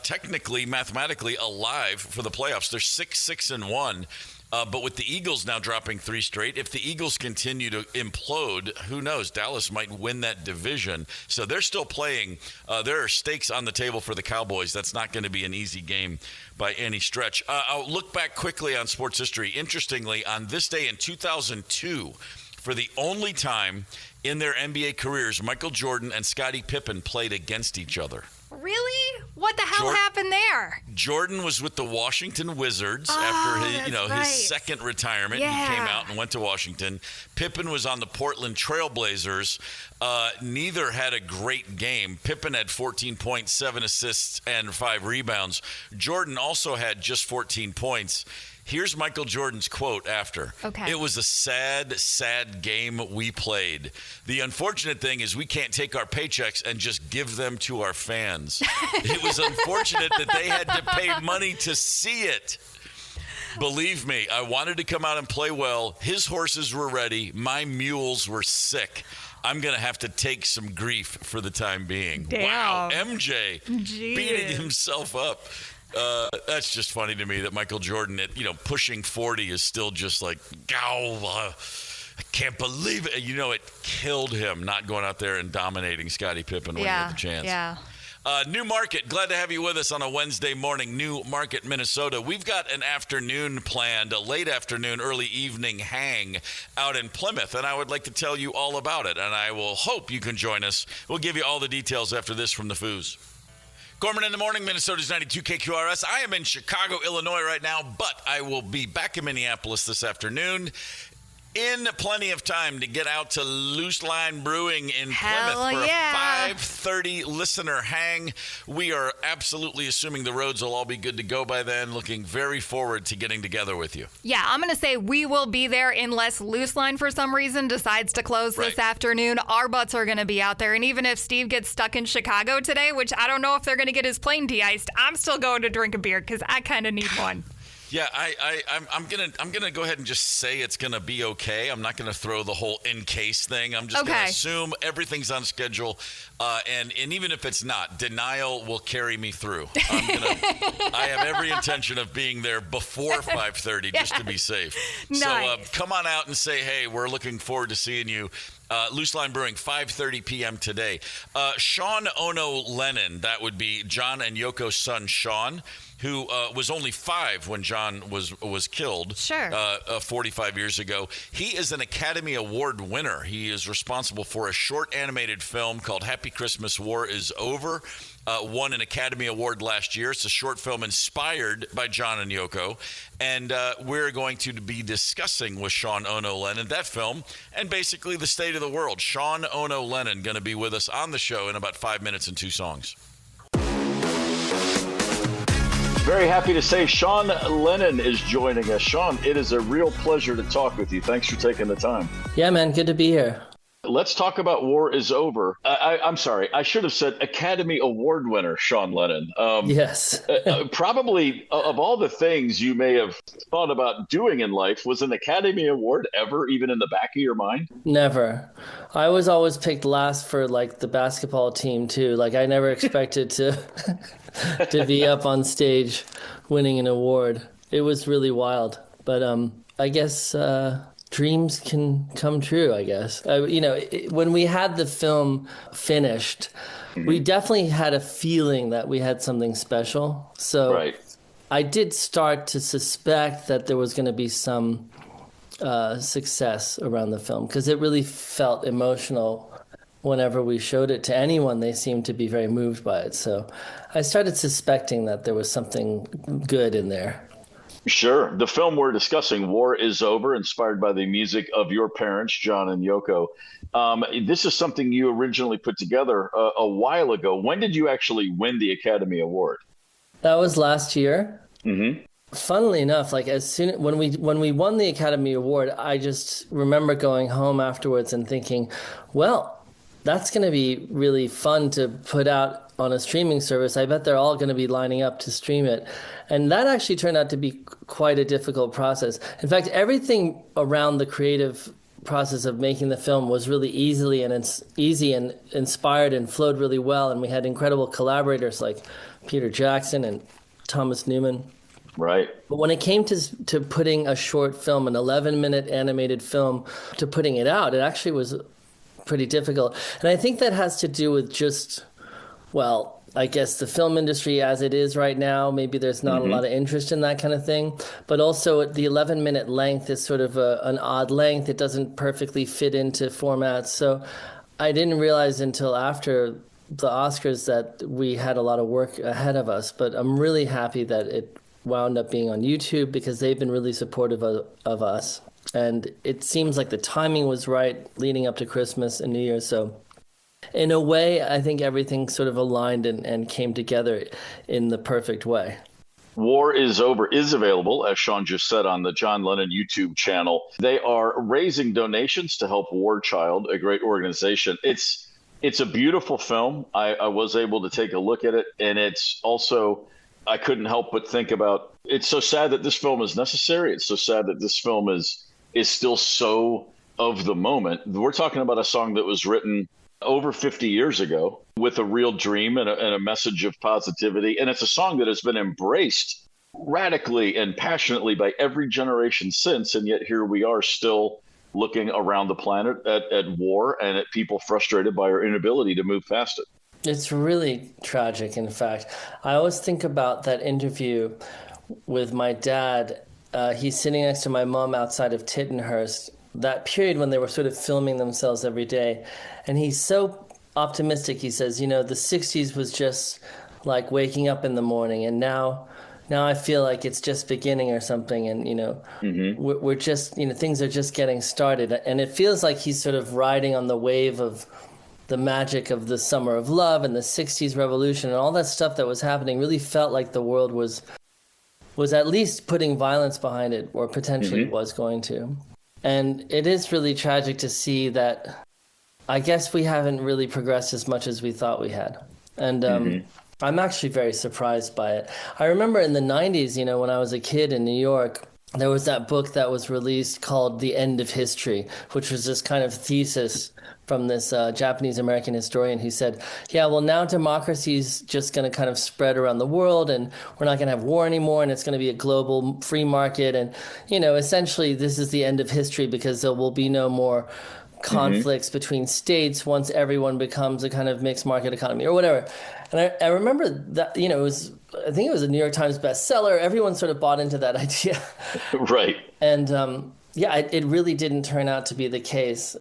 technically, mathematically alive for the playoffs. They're 6-1. But with the Eagles now dropping 3 straight, if the Eagles continue to implode, who knows? Dallas might win that division. So they're still playing. There are stakes on the table for the Cowboys. That's not going to be an easy game by any stretch. I'll look back quickly on sports history. Interestingly, on this day in 2002, for the only time in their NBA careers, Michael Jordan and Scottie Pippen played against each other. Really? What the hell happened there? Jordan was with the Washington Wizards after his second retirement. Yeah. He came out and went to Washington. Pippen was on the Portland Trailblazers. Neither had a great game. Pippen had 14 points, 7 assists, and 5 rebounds. Jordan also had just 14 points. Here's Michael Jordan's quote after. Okay. It was a sad, sad game we played. The unfortunate thing is we can't take our paychecks and just give them to our fans. It was unfortunate that they had to pay money to see it. Believe me, I wanted to come out and play well. His horses were ready. My mules were sick. I'm going to have to take some grief for the time being. Damn. Wow, MJ beating himself up. That's just funny to me that Michael Jordan at pushing 40 is still just like, I can't believe it. It killed him not going out there and dominating Scottie Pippen when he had the chance. Yeah. New Market, glad to have you with us on a Wednesday morning. New Market, Minnesota. We've got an afternoon planned, a late afternoon, early evening hang out in Plymouth, and I would like to tell you all about it, and I will hope you can join us. We'll give you all the details after this from the Foos. Gorman in the morning, Minnesota's 92 KQRS. I am in Chicago, Illinois right now, but I will be back in Minneapolis this afternoon in plenty of time to get out to Loose Line Brewing in Plymouth for a 5:30 listener hang. We are absolutely assuming the roads will all be good to go by then. Looking very forward to getting together with you. Yeah, I'm going to say we will be there unless Loose Line for some reason decides to close this afternoon. Our butts are going to be out there. And even if Steve gets stuck in Chicago today, which I don't know if they're going to get his plane de-iced, I'm still going to drink a beer because I kind of need one. Yeah, I'm gonna go ahead and just say it's gonna be okay. I'm not gonna throw the whole in case thing. I'm just gonna assume everything's on schedule, and even if it's not, denial will carry me through. I have every intention of being there before 5:30 just to be safe. Nice. So come on out and say, hey, we're looking forward to seeing you. Loose Line Brewing, 5:30 p.m. today. Sean Ono Lennon, that would be John and Yoko's son, Sean, who was only 5 when John was killed. Sure. 45 years ago. He is an Academy Award winner. He is responsible for a short animated film called Happy Christmas, War is Over. Won an Academy Award last year. It's a short film inspired by John and Yoko. And we're going to be discussing with Sean Ono Lennon that film and basically the state of the world. Sean Ono Lennon going to be with us on the show in about 5 minutes and 2 songs. Very happy to say Sean Lennon is joining us. Sean, it is a real pleasure to talk with you. Thanks for taking the time. Yeah, man. Good to be here. Let's talk about War is Over. I'm sorry. I should have said Academy Award winner, Sean Lennon. Yes. Probably of all the things you may have thought about doing in life, was an Academy Award ever even in the back of your mind? Never. I was always picked last for like the basketball team too. Like I never expected to to be up on stage winning an award. It was really wild. But I guess dreams can come true, I guess. When we had the film finished, we definitely had a feeling that we had something special. So right. I did start to suspect that there was going to be some success around the film because it really felt emotional. Whenever we showed it to anyone, they seemed to be very moved by it. So I started suspecting that there was something good in there. Sure. The film we're discussing, War is Over, inspired by the music of your parents, John and Yoko. This is something you originally put together a while ago. When did you actually win the Academy Award? That was last year. Mm-hmm. Funnily enough, like when we won the Academy Award, I just remember going home afterwards and thinking, well, that's going to be really fun to put out on a streaming service. I bet they're all going to be lining up to stream it. And that actually turned out to be quite a difficult process. In fact, everything around the creative process of making the film was really easy and inspired and flowed really well. And we had incredible collaborators like Peter Jackson and Thomas Newman. Right. But when it came to putting a short film, an 11-minute animated film, to putting it out, it actually was pretty difficult. And I think that has to do with just, well, I guess the film industry as it is right now, maybe there's not a lot of interest in that kind of thing. But also the 11-minute length is sort of an odd length. It doesn't perfectly fit into formats. So I didn't realize until after the Oscars that we had a lot of work ahead of us. But I'm really happy that it wound up being on YouTube because they've been really supportive of us. And it seems like the timing was right leading up to Christmas and New Year's. So in a way, I think everything sort of aligned and came together in the perfect way. War is Over is available, as Sean just said, on the John Lennon YouTube channel. They are raising donations to help War Child, a great organization. It's a beautiful film. I was able to take a look at it, and it's also, I couldn't help but think about, it's so sad that this film is necessary. It's so sad that this film is still so of the moment. We're talking about a song that was written over 50 years ago with a real dream and a message of positivity. And it's a song that has been embraced radically and passionately by every generation since. And yet here we are still looking around the planet at war and at people frustrated by our inability to move past it. It's really tragic, in fact. I always think about that interview with my dad. He's sitting next to my mom outside of Tittenhurst, that period when they were sort of filming themselves every day. And he's so optimistic. He says, the 60s was just like waking up in the morning. And now I feel like it's just beginning or something. And, we're just, things are just getting started. And it feels like he's sort of riding on the wave of the magic of the Summer of Love and the 60s revolution and all that stuff that was happening. Really felt like the world was at least putting violence behind it, or potentially was going to. And it is really tragic to see that I guess we haven't really progressed as much as we thought we had. And I'm actually very surprised by it. I remember in the 90s, when I was a kid in New York, there was that book that was released called The End of History, which was this kind of thesis from this Japanese-American historian who said, yeah, well, now democracy's just going to kind of spread around the world, and we're not going to have war anymore, and it's going to be a global free market. And, essentially this is the end of history because there will be no more conflicts between states once everyone becomes a kind of mixed market economy or whatever. And I remember that, it was I think it was a New York Times bestseller. Everyone sort of bought into that idea. Right. And it really didn't turn out to be the case.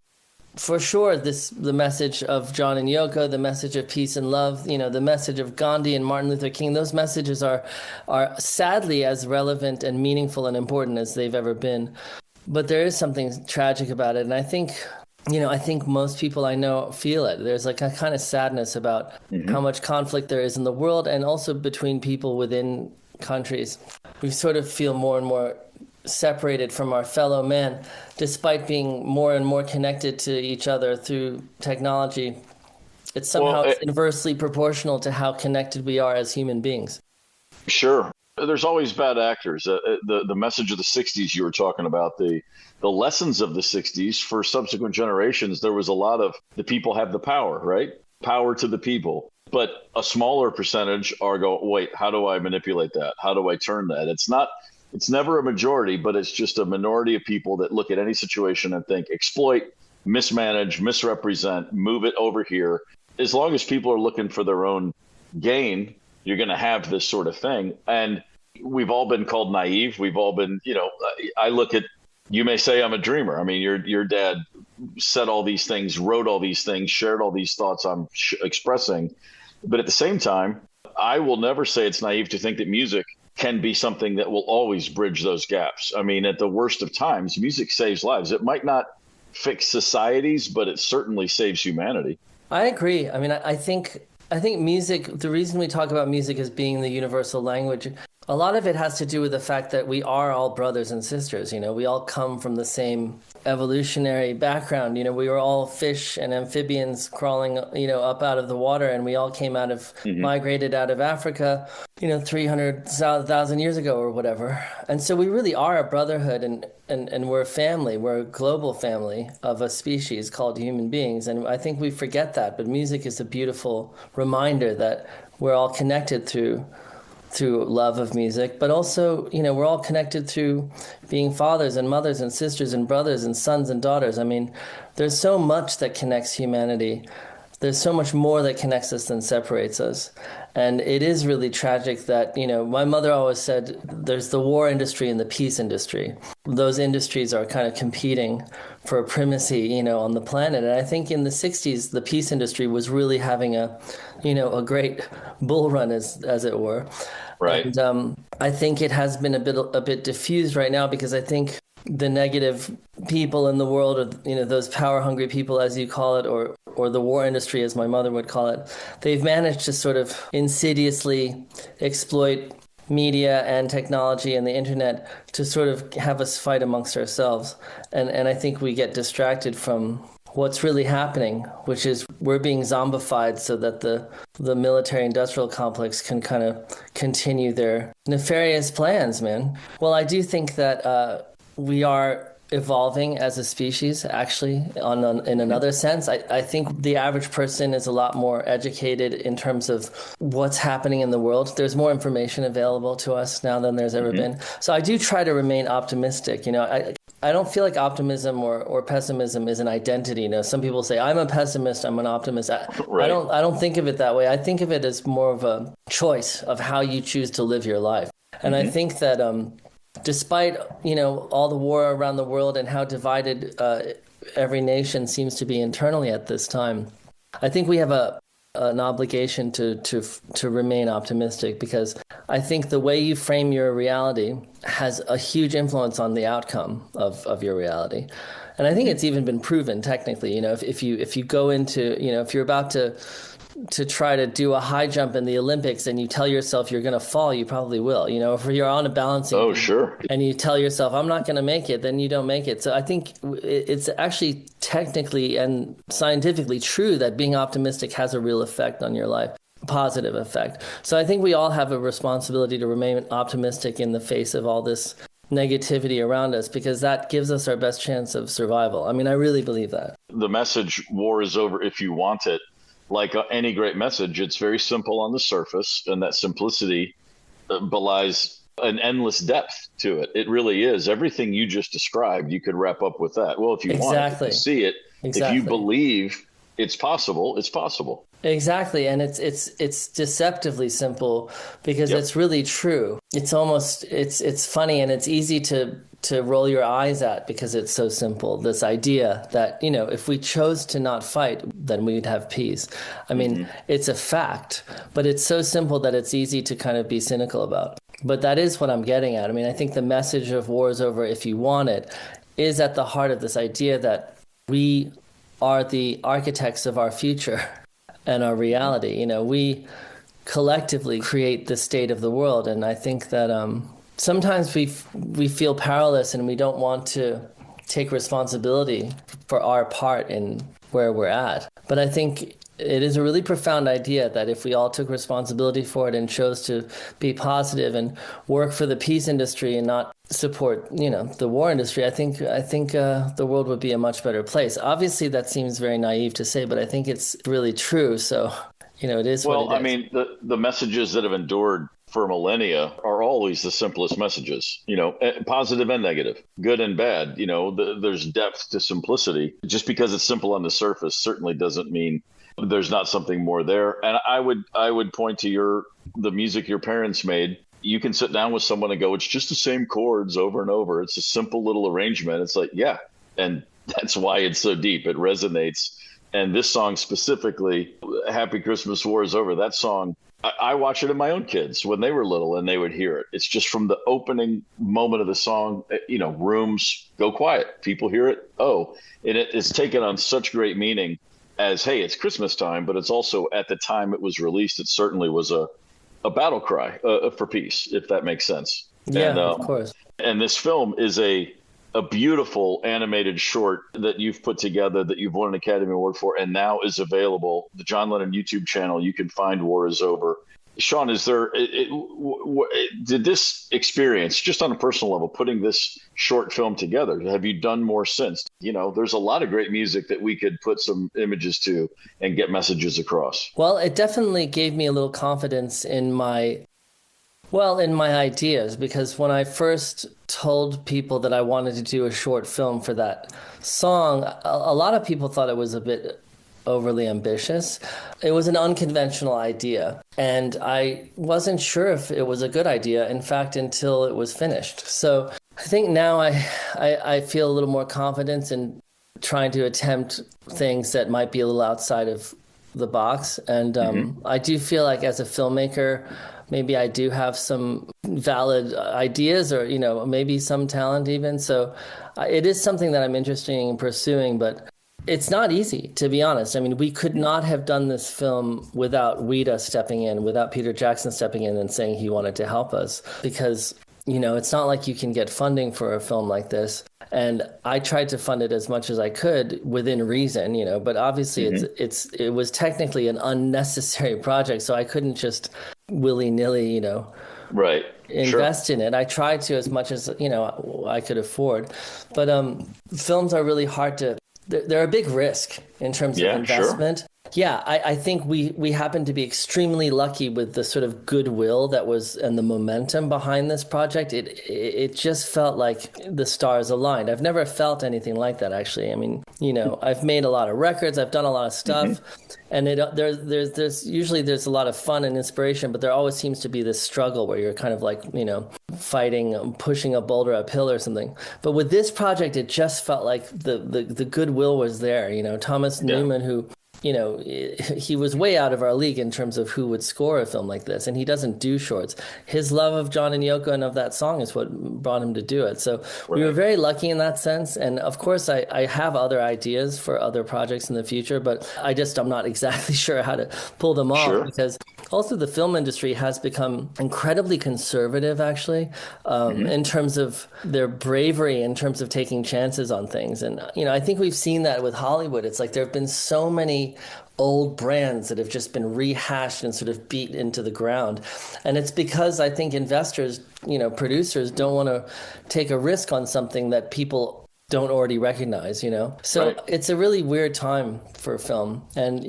For sure, the message of John and Yoko, the message of peace and love, the message of Gandhi and Martin Luther King, those messages are sadly as relevant and meaningful and important as they've ever been. But there is something tragic about it. And I think most people I know feel it. There's like a kind of sadness about how much conflict there is in the world and also between people within countries. We sort of feel more and more separated from our fellow men, despite being more and more connected to each other through technology. It's somehow inversely proportional to how connected we are as human beings. Sure. There's always bad actors. The message of the 60s you were talking about, the lessons of the 60s for subsequent generations, there was a lot of the people have the power, right? Power to the people. But a smaller percentage are wait, how do I manipulate that? How do I turn that? It's never a majority, but it's just a minority of people that look at any situation and think exploit, mismanage, misrepresent, move it over here. As long as people are looking for their own gain, you're going to have this sort of thing. And we've all been called naive. We've all been, I look at, you may say I'm a dreamer. I mean, your dad said all these things, wrote all these things, shared all these thoughts I'm expressing. But at the same time, I will never say it's naive to think that music can be something that will always bridge those gaps. I mean, at the worst of times, music saves lives. It might not fix societies, but it certainly saves humanity. I agree. I mean, I think music, the reason we talk about music as being the universal language, a lot of it has to do with the fact that we are all brothers and sisters. We all come from the same evolutionary background. We were all fish and amphibians crawling, up out of the water, and we all came migrated out of Africa, 300,000 years ago or whatever. And so we really are a brotherhood, and we're a family. We're a global family of a species called human beings. And I think we forget that, but music is a beautiful reminder that we're all connected through love of music, but also, we're all connected through being fathers and mothers and sisters and brothers and sons and daughters. I mean, there's so much that connects humanity. There's so much more that connects us than separates us. And it is really tragic that, my mother always said there's the war industry and the peace industry. Those industries are kind of competing for primacy, on the planet. And I think in the 60s, the peace industry was really having a great bull run, as it were. Right. And I think it has been a bit diffused right now because I think the negative people in the world, or those power-hungry people, as you call it, or the war industry, as my mother would call it, they've managed to sort of insidiously exploit media and technology and the internet to sort of have us fight amongst ourselves. And I think we get distracted from what's really happening, which is we're being zombified so that the military-industrial complex can kind of continue their nefarious plans, man. Well, I do think that we are evolving as a species, actually, in another sense. I think the average person is a lot more educated in terms of what's happening in the world. There's more information available to us now than there's ever been. So I do try to remain optimistic. I don't feel like optimism or pessimism is an identity. Some people say, I'm a pessimist, I'm an optimist. Right. I don't think of it that way. I think of it as more of a choice of how you choose to live your life. And I think that despite, all the war around the world and how divided every nation seems to be internally at this time, I think we have an obligation to remain optimistic, because I think the way you frame your reality has a huge influence on the outcome of your reality. And I think it's even been proven technically, if you go into, if you're about to try to do a high jump in the Olympics and you tell yourself you're going to fall, you probably will. If you're on a balancing beam, sure, and you tell yourself I'm not going to make it, then you don't make it. So I think it's actually technically and scientifically true that being optimistic has a real effect on your life, a positive effect. So I think we all have a responsibility to remain optimistic in the face of all this negativity around us, because that gives us our best chance of survival. I mean, I really believe that. The message, war is over if you want it, like any great message, it's very simple on the surface, and that simplicity belies an endless depth to it. It really is. Everything you just described, you could wrap up with that. Well, if you want to see it, if you believe it's possible. It's possible. Exactly, and it's deceptively simple because it's really true. It's almost it's funny, and it's easy to roll your eyes at because it's so simple. This idea that, you know, if we chose to not fight, then we'd have peace. I mean, it's a fact, but it's so simple that it's easy to kind of be cynical about. But that is what I'm getting at. I mean, I think the message of war is over if you want it is at the heart of this idea that we are the architects of our future and our reality. You know, we collectively create the state of the world. And I think that sometimes we feel powerless and we don't want to take responsibility for our part in where we're at. But I think it is a really profound idea that if we all took responsibility for it and chose to be positive and work for the peace industry and not support, you know, the war industry, I think the world would be a much better place. Obviously, that seems very naive to say, but I think it's really true. So, you know, it is what it is. Well, I mean, the messages that have endured for millennia are always the simplest messages, you know, positive and negative, good and bad. You know, there's depth to simplicity. Just because it's simple on the surface certainly doesn't mean there's not something more there. And I would point to the music your parents made. You can sit down with someone and go, it's just the same chords over and over. It's a simple little arrangement. It's like, yeah. And that's why it's so deep. It resonates. And this song specifically, Happy Christmas, War is Over, that song, I watch it in my own kids when they were little and they would hear it. It's just from the opening moment of the song, you know, rooms go quiet. People hear it. Oh, and it's taken on such great meaning as, hey, it's Christmas time, but it's also at the time it was released, it certainly was a battle cry for peace, if that makes sense. Yeah, and, of course. And this film is a beautiful animated short that you've put together that you've won an Academy Award for and now is available. The John Lennon YouTube channel, you can find War is Over. Sean, did this experience, just on a personal level, putting this short film together, have you done more since? You know, there's a lot of great music that we could put some images to and get messages across. Well, it definitely gave me a little confidence in my ideas, because when I first told people that I wanted to do a short film for that song, a lot of people thought it was a bit overly ambitious. It was an unconventional idea, and I wasn't sure if it was a good idea, in fact, until it was finished. So I think now I feel a little more confidence in trying to attempt things that might be a little outside of the box. And I do feel like as a filmmaker, maybe I do have some valid ideas or, you know, maybe some talent even. So it is something that I'm interested in pursuing, but it's not easy, to be honest. I mean, we could not have done this film without Rita stepping in, without Peter Jackson stepping in and saying he wanted to help us, because, you know, it's not like you can get funding for a film like this. And I tried to fund it as much as I could within reason, you know, but obviously it was technically an unnecessary project. So I couldn't just willy-nilly, you know, invest in it. I tried to as much as, you know, I could afford. But films are really hard to, they're a big risk in terms of investment. Sure. Yeah, I think we happen to be extremely lucky with the sort of goodwill that was and the momentum behind this project. It just felt like the stars aligned. I've never felt anything like that, actually. I mean, you know, I've made a lot of records, I've done a lot of stuff, and there's usually a lot of fun and inspiration, but there always seems to be this struggle where you're kind of like, you know, fighting, pushing a boulder uphill or something. But with this project, it just felt like the goodwill was there. You know, Thomas Newman, who, you know, he was way out of our league in terms of who would score a film like this, and he doesn't do shorts. His love of John and Yoko and of that song is what brought him to do it. So we were very lucky in that sense. And of course, I have other ideas for other projects in the future, but I'm not exactly sure how to pull them off, because also the film industry has become incredibly conservative, actually, in terms of their bravery, in terms of taking chances on things. And, you know, I think we've seen that with Hollywood. It's like there have been so many old brands that have just been rehashed and sort of beat into the ground. And it's because I think investors, you know, producers don't want to take a risk on something that people don't already recognize, So Right. it's a really weird time for film. And,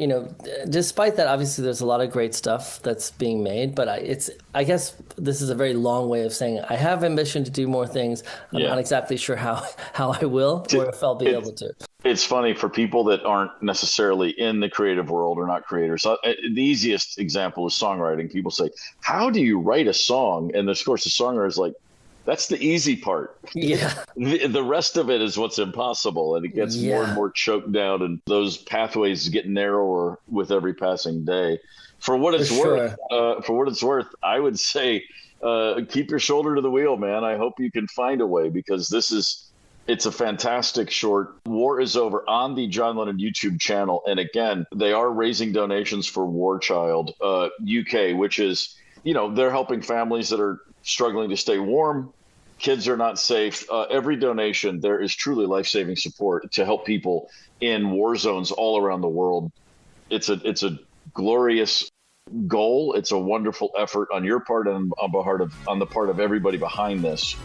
despite that, obviously there's a lot of great stuff that's being made, but I guess this is a very long way of saying I have ambition to do more things. I'm not exactly sure how I will or if I'll be able to. It's funny for people that aren't necessarily in the creative world or not creators. The easiest example is songwriting. People say, how do you write a song? And of course, the songwriter is like, that's the easy part. Yeah. The rest of it is what's impossible. And it gets more and more choked down. And those pathways get narrower with every passing day. For what it's worth, I would say, keep your shoulder to the wheel, man. I hope you can find a way, because it's a fantastic short. War is Over on the John Lennon YouTube channel. And again, they are raising donations for War Child UK, which is, they're helping families that are struggling to stay warm. Kids are not safe. Every donation, there is truly life-saving support to help people in war zones all around the world. It's a glorious goal. It's a wonderful effort on your part and on the part of everybody behind this.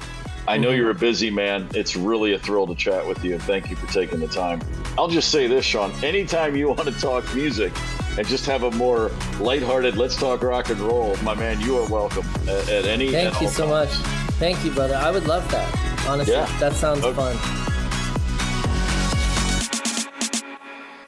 I know you're a busy man. It's really a thrill to chat with you, and thank you for taking the time. I'll just say this, Sean. Anytime you want to talk music and just have a more lighthearted, let's talk rock and roll, my man, you are welcome at any. Thank you so much. Thank you, brother. I would love that. Honestly, that sounds fun.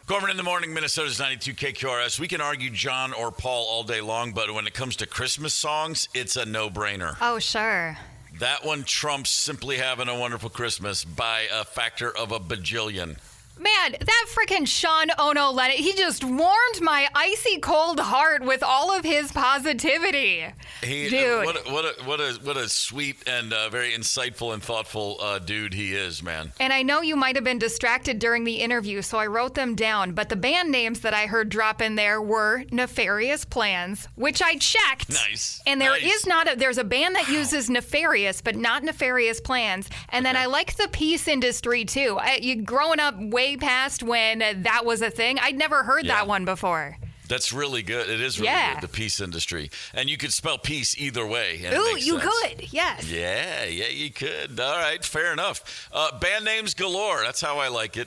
Gorman in the morning, Minnesota's 92 KQRS. We can argue John or Paul all day long, but when it comes to Christmas songs, it's a no-brainer. Oh, sure. That one trumps Simply Having a Wonderful Christmas by a factor of a bajillion. Man, that freaking Sean Ono Lennon, he just warmed my icy cold heart with all of his positivity. Dude. What a sweet and very insightful and thoughtful dude he is, man. And I know you might have been distracted during the interview, so I wrote them down. But the band names that I heard drop in there were Nefarious Plans, which I checked. Nice. And there's a band that uses Nefarious, but not Nefarious Plans. And then I like the peace industry, too. Growing up way past when that was a thing, I'd never heard that one before. That's really good. It is really good, the peace industry. And you could spell peace either way. Ooh, you could, yes. Yeah, you could. All right, fair enough. Band names galore. That's how I like it.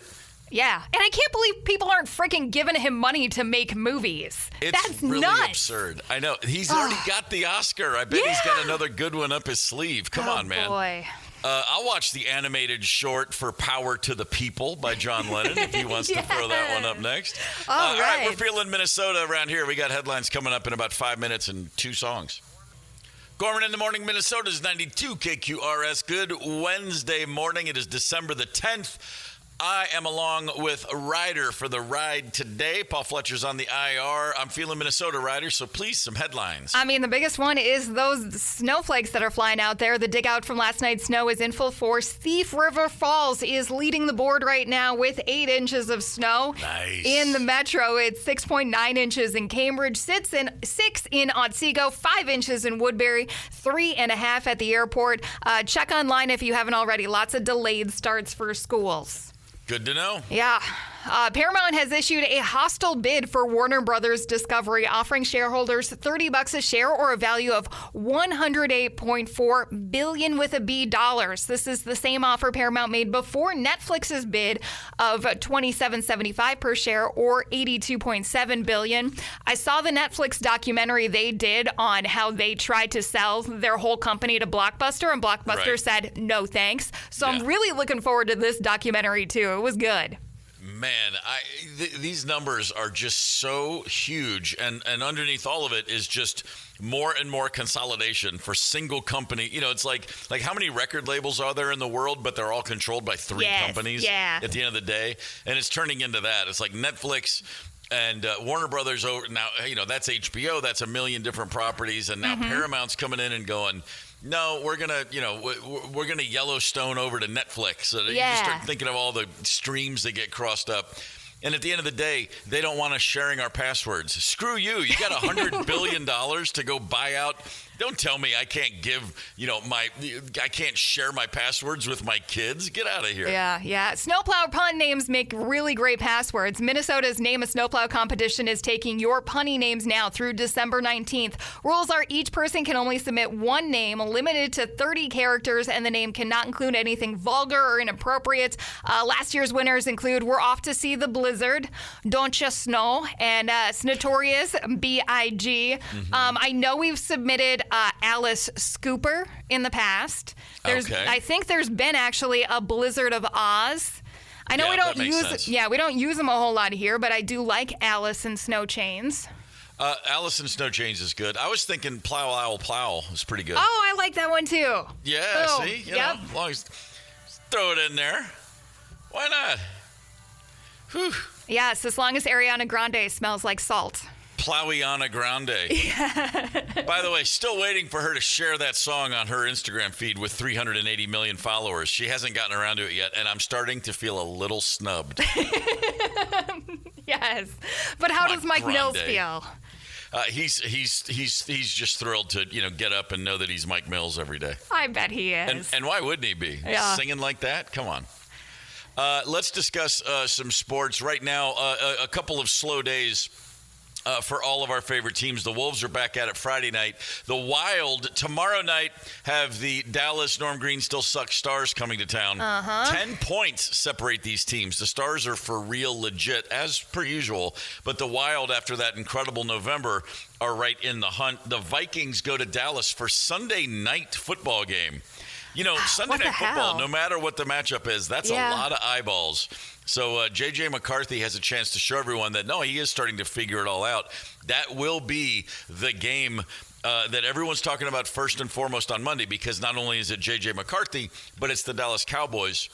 Yeah, and I can't believe people aren't freaking giving him money to make movies. That's really nuts. Absurd. I know. He's already got the Oscar. I bet he's got another good one up his sleeve. Come on, man. Boy. I'll watch the animated short for Power to the People by John Lennon if he wants to throw that one up next. All right, we're feeling Minnesota around here. We got headlines coming up in about 5 minutes and 2 songs. Gorman in the morning, Minnesota's 92 KQRS. Good Wednesday morning. It is December the 10th. I am along with a Ryder for the ride today. Paul Fletcher's on the IR. I'm feeling Minnesota, Ryder, so please, some headlines. I mean, the biggest one is those snowflakes that are flying out there. The dig out from last night's snow is in full force. Thief River Falls is leading the board right now with 8 inches of snow. Nice. In the metro, it's 6.9 inches in Cambridge, 6 in Otsego, 5 inches in Woodbury, 3.5 at the airport. Check online if you haven't already. Lots of delayed starts for schools. Good to know. Yeah. Paramount has issued a hostile bid for Warner Brothers Discovery, offering shareholders $30 a share or a value of $108.4 billion with a B dollars. This is the same offer Paramount made before Netflix's bid of $27.75 per share or $82.7 billion. I saw the Netflix documentary they did on how they tried to sell their whole company to Blockbuster, and Blockbuster said no thanks. So I'm really looking forward to this documentary too. It was good. Man, these numbers are just so huge, and underneath all of it is just more and more consolidation for single company. You know, it's like how many record labels are there in the world, but they're all controlled by 3 companies at the end of the day, and it's turning into that. It's like Netflix and Warner Brothers over now. You know, that's HBO. That's a million different properties, and now Paramount's coming in and going, no, we're gonna Yellowstone over to Netflix. So you just start thinking of all the streams that get crossed up. And at the end of the day, they don't want us sharing our passwords. Screw you. You got $100 billion to go buy out. Don't tell me I can't I can't share my passwords with my kids. Get out of here. Yeah. Snowplow pun names make really great passwords. Minnesota's Name a Snowplow competition is taking your punny names now through December 19th. Rules are each person can only submit one name, limited to 30 characters, and the name cannot include anything vulgar or inappropriate. Last year's winners include We're Off to See the Blizzard, Don't Ya Snow, and Snotorious, B.I.G. I know we've submitted Alice Scooper in the past. I think there's been actually a Blizzard of Oz. I know we don't use them a whole lot here, but I do like Alice in Snow Chains. Alice in Snow Chains is good. I was thinking Plow Owl Plow is pretty good. Oh, I like that one too. Yeah, see? You know, as long as throw it in there. Why not? Whew. Yes, as long as Ariana Grande smells like salt. Plowiana Grande. By the way, still waiting for her to share that song on her Instagram feed with 380 million followers. She hasn't gotten around to it yet, and I'm starting to feel a little snubbed. Yes. But how does Mike Mills feel? He's just thrilled to get up and know that he's Mike Mills every day. I bet he is. And why wouldn't he be? Yeah. Singing like that? Come on. Let's discuss some sports right now. A couple of slow days for all of our favorite teams. The Wolves are back at it Friday night. The Wild tomorrow night have the Dallas Norm Green Still Sucks Stars coming to town. 10 points separate these teams. The Stars are for real legit, as per usual. But the Wild, after that incredible November, are right in the hunt. The Vikings go to Dallas for Sunday night football game. Sunday night football, no matter what the matchup is, that's a lot of eyeballs. So J.J. McCarthy has a chance to show everyone that, no, he is starting to figure it all out. That will be the game that everyone's talking about first and foremost on Monday, because not only is it J.J. McCarthy, but it's the Dallas Cowboys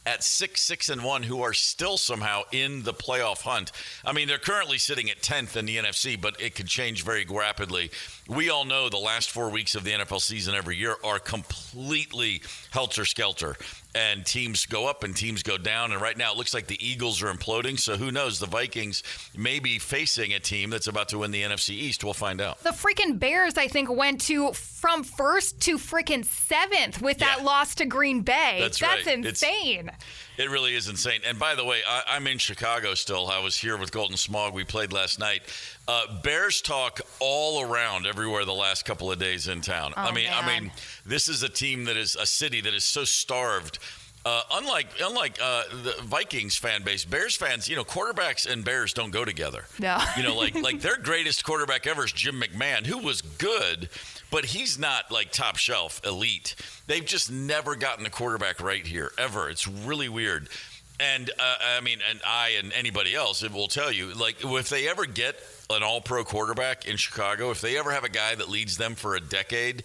at 6-1, who are still somehow in the playoff hunt. I mean, they're currently sitting at 10th in the NFC, but it could change very rapidly. We all know the last 4 weeks of the NFL season every year are completely helter-skelter, and teams go up and teams go down. And right now it looks like the Eagles are imploding, so who knows? The Vikings may be facing a team that's about to win the NFC East. We'll find out. The freaking Bears, I think, went from first to freaking seventh with that loss to Green Bay. That's insane. It really is insane. And by the way, I'm in Chicago still. I was here with Golden Smog. We played last night. Bears talk all around everywhere the last couple of days in town. Oh, I mean, this is a team that is a city that is so starved. Unlike the Vikings fan base, Bears fans, quarterbacks and Bears don't go together. No. Like their greatest quarterback ever is Jim McMahon, who was good, but he's not like top shelf elite. They've just never gotten a quarterback right here ever. It's really weird. And and anybody else, it will tell you, like, if they ever get an all-pro quarterback in Chicago, if they ever have a guy that leads them for a decade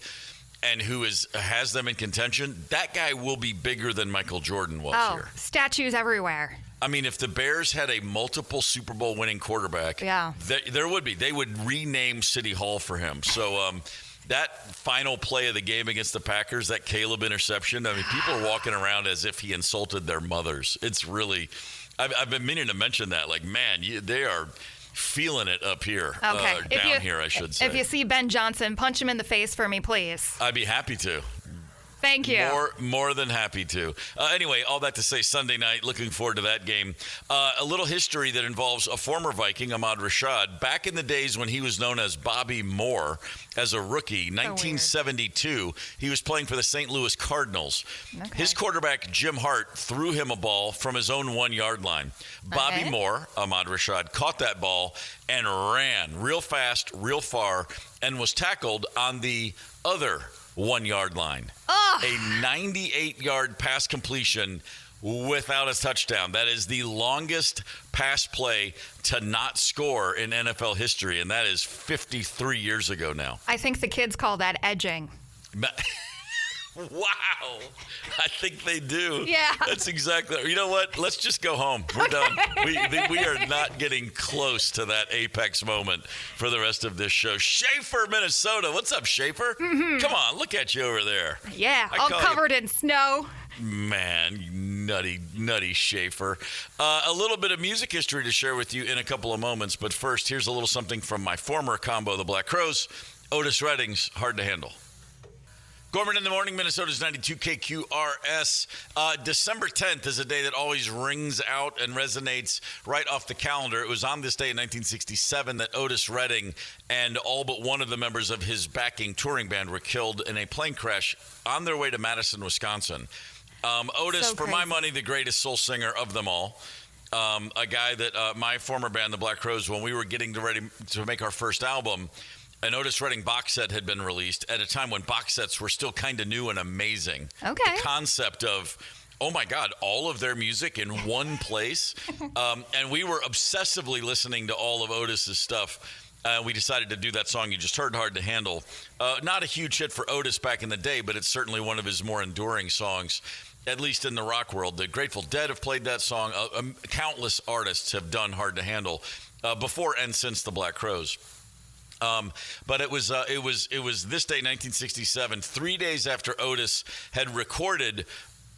and who has them in contention, that guy will be bigger than Michael Jordan was here. Statues everywhere. I mean, if the Bears had a multiple Super Bowl winning quarterback, there would be. They would rename City Hall for him. So that final play of the game against the Packers, that Caleb interception, I mean, people are walking around as if he insulted their mothers. It's really – I've been meaning to mention that. Like, man, they are – feeling it up here, down here, I should say. If you see Ben Johnson, punch him in the face for me, please. I'd be happy to. Thank you. More than happy to. Anyway, all that to say, Sunday night, looking forward to that game. A little history that involves a former Viking, Ahmad Rashad. Back in the days when he was known as Bobby Moore as a rookie, 1972, he was playing for the St. Louis Cardinals. Okay. His quarterback, Jim Hart, threw him a ball from his own 1-yard line. Bobby Moore, Ahmad Rashad, caught that ball and ran real fast, real far, and was tackled on the other 1-yard line. A 98-yard pass completion without a touchdown. That is the longest pass play to not score in NFL history, and that is 53 years ago now. I think the kids call that edging. Wow. I think they do. Yeah. That's exactly. You know what? Let's just go home. We're done. We are not getting close to that apex moment for the rest of this show. Schaefer, Minnesota. What's up, Schaefer? Mm-hmm. Come on. Look at you over there. Yeah. All covered in snow. Man, you nutty Schaefer. A little bit of music history to share with you in a couple of moments. But first, here's a little something from my former combo, the Black Crowes. Otis Redding's Hard to Handle. Gorman in the morning, Minnesota's 92 KQRS. December 10th is a day that always rings out and resonates right off the calendar. It was on this day in 1967 that Otis Redding and all but one of the members of his backing touring band were killed in a plane crash on their way to Madison, Wisconsin. Otis, So for crazy. my money, the greatest soul singer of them all. A guy that my former band, the Black Crowes, when we were getting ready to make our first album, an Otis Redding box set had been released at a time when box sets were still kind of new and amazing. Okay. The concept of, oh my God, all of their music in one place. And we were obsessively listening to all of Otis's stuff. We decided to do that song you just heard, Hard to Handle. Not a huge hit for Otis back in the day, but it's certainly one of his more enduring songs, at least in the rock world. The Grateful Dead have played that song. Countless artists have done Hard to Handle before and since the Black Crowes. But it was this day, 1967, 3 days after Otis had recorded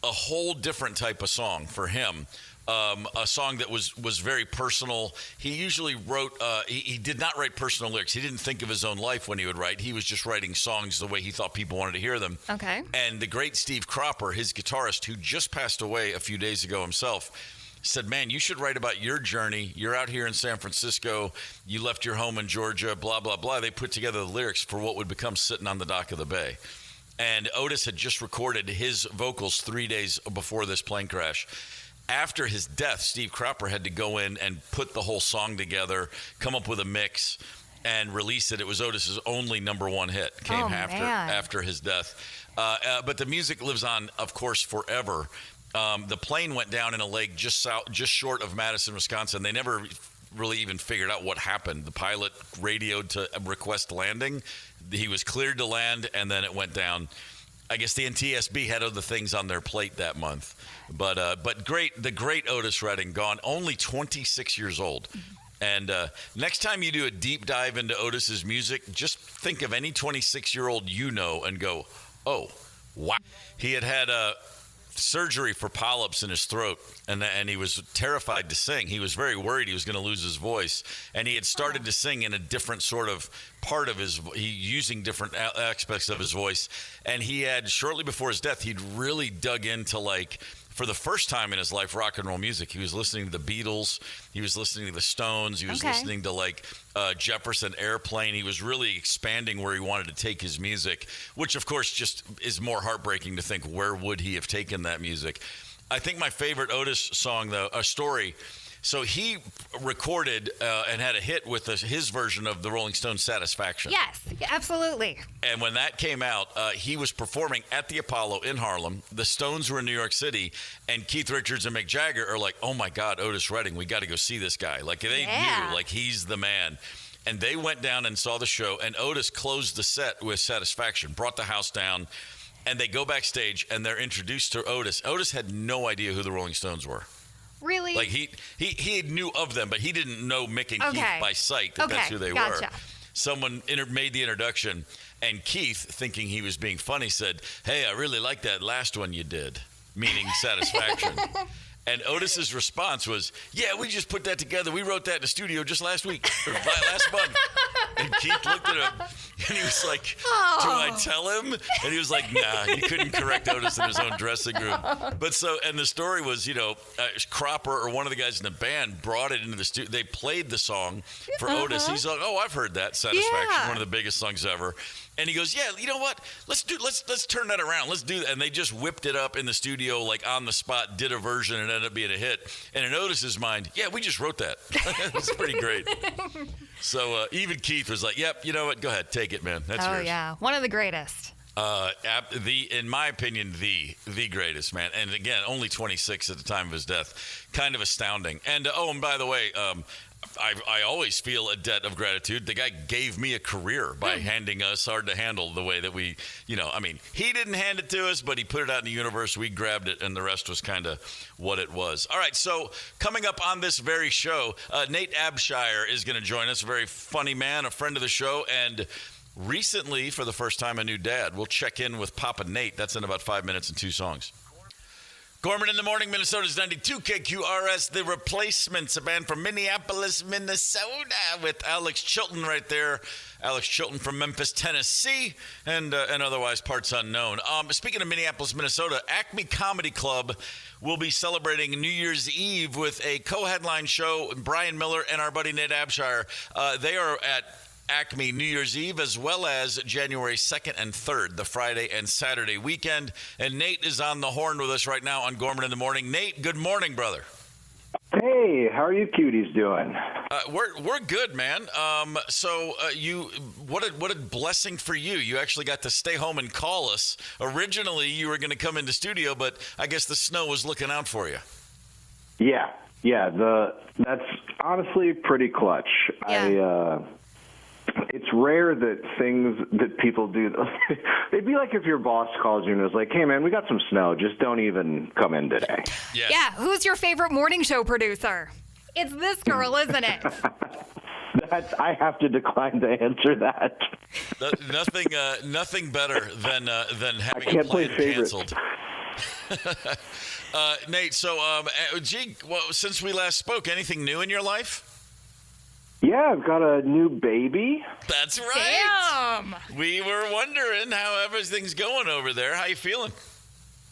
a whole different type of song for him. A song that was very personal. He usually wrote, he did not write personal lyrics. He didn't think of his own life when he would write. He was just writing songs the way he thought people wanted to hear them. Okay. And the great Steve Cropper, his guitarist, who just passed away a few days ago himself, said, man, you should write about your journey. You're out here in San Francisco. You left your home in Georgia, blah, blah, blah. They put together the lyrics for what would become Sitting on the Dock of the Bay. And Otis had just recorded his vocals 3 days before this plane crash. After his death, Steve Cropper had to go in and put the whole song together, come up with a mix, and release it. It was Otis's only number one hit. Came after his death. But the music lives on, of course, forever. The plane went down in a lake just short of Madison, Wisconsin. They never really even figured out what happened. The pilot radioed to request landing. He was cleared to land, and then it went down. I guess the NTSB had other things on their plate that month. But the great Otis Redding, gone, only 26 years old. And next time you do a deep dive into Otis's music, just think of any 26-year-old you know and go, oh, wow. He had surgery for polyps in his throat, and he was terrified to sing. He was very worried he was going to lose his voice, and he had started to sing in a different sort of part of using different aspects of his voice. And he had, shortly before his death, he'd really dug into, like, for the first time in his life, rock and roll music. He was listening to the Beatles. He was listening to the Stones. He was listening to, like, Jefferson Airplane. He was really expanding where he wanted to take his music, which, of course, just is more heartbreaking to think, where would he have taken that music? I think my favorite Otis song, though, a story. So he recorded and had a hit with his version of the Rolling Stones' Satisfaction. Yes, absolutely. And when that came out, he was performing at the Apollo in Harlem. The Stones were in New York City, and Keith Richards and Mick Jagger are like, oh my God, Otis Redding, we got to go see this guy. Like, they knew, like, he's the man. And they went down and saw the show, and Otis closed the set with Satisfaction, brought the house down, and they go backstage, and they're introduced to Otis. Otis had no idea who the Rolling Stones were. Really? Like, he knew of them, but he didn't know Mick and Keith by sight that's who they were. Someone made the introduction, and Keith, thinking he was being funny, said, hey, I really like that last one you did, meaning Satisfaction. And Otis's response was, yeah, we just put that together. We wrote that in the studio just last week, or last month. And Keith looked at him, and he was like, do I tell him? And he was like, nah, he couldn't correct Otis in his own dressing room. But and the story was, Cropper, or one of the guys in the band, brought it into the studio. They played the song for Otis. He's like, oh, I've heard that, Satisfaction, one of the biggest songs ever. And he goes, yeah, you know what? Let's turn that around. Let's do that. And they just whipped it up in the studio, like on the spot, did a version, and ended up being a hit. And in Otis's mind, yeah, we just wrote that. It's pretty great. So even Keith was like, yep, you know what? Go ahead. Take it, man. That's yours. Oh, yeah. One of the greatest. In my opinion, the greatest, man. And again, only 26 at the time of his death. Kind of astounding. And and by the way, I always feel a debt of gratitude. The guy gave me a career by handing us Hard to Handle the way that we, he didn't hand it to us, but he put it out in the universe. We grabbed it, and the rest was kind of what it was. All right, so coming up on this very show, NATE ABSHIRE is going to join us, a very funny man, a friend of the show, and recently, for the first time, a new dad. We'll check in with Papa Nate. That's in about 5 minutes and 2 songs. Gorman in the morning, Minnesota's 92 KQRS. The Replacements, a band from Minneapolis, Minnesota, with Alex Chilton right there. Alex Chilton from Memphis, Tennessee, and otherwise parts unknown. Speaking of Minneapolis, Minnesota, Acme Comedy Club will be celebrating New Year's Eve with a co-headline show. Brian Miller and our buddy Nate Abshire. They are at Acme New Year's Eve, as well as January 2nd and 3rd, the Friday and Saturday weekend. And Nate is on the horn with us right now on Gorman in the Morning. Nate, good morning, brother. Hey, how are you cuties doing? We're good, man. What a blessing for you. You actually got to stay home and call us. Originally, you were going to come into studio, but I guess the snow was looking out for you. Yeah. That's honestly pretty clutch. Yeah. It's rare that things that people do. It'd be like if your boss calls you and was like, "Hey, man, we got some snow. Just don't even come in today." Yeah. Who's your favorite morning show producer? It's this girl, isn't it? I have to decline to answer that. Nothing better than having can't a play plan favorite. canceled. Nate, since we last spoke, anything new in your life? Yeah, I've got a new baby. That's right. Damn. We were wondering how everything's going over there. How you feeling?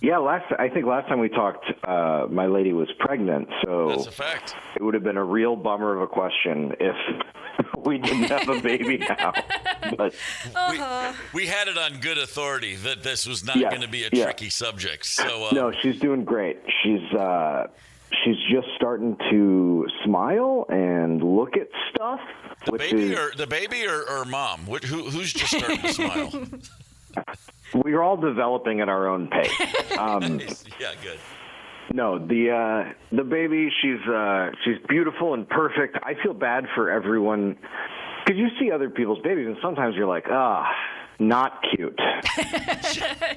Yeah, I think last time we talked, my lady was pregnant, so That's a fact. It would have been a real bummer of a question if we didn't have a baby now. But we had it on good authority that this was not going to be a tricky subject. So no, she's doing great. She's just starting to smile and look at stuff. The baby or mom? Who's just starting to smile? We're all developing at our own pace. Yeah, good. No, the baby, she's beautiful and perfect. I feel bad for everyone because you see other people's babies, and sometimes you're like, not cute.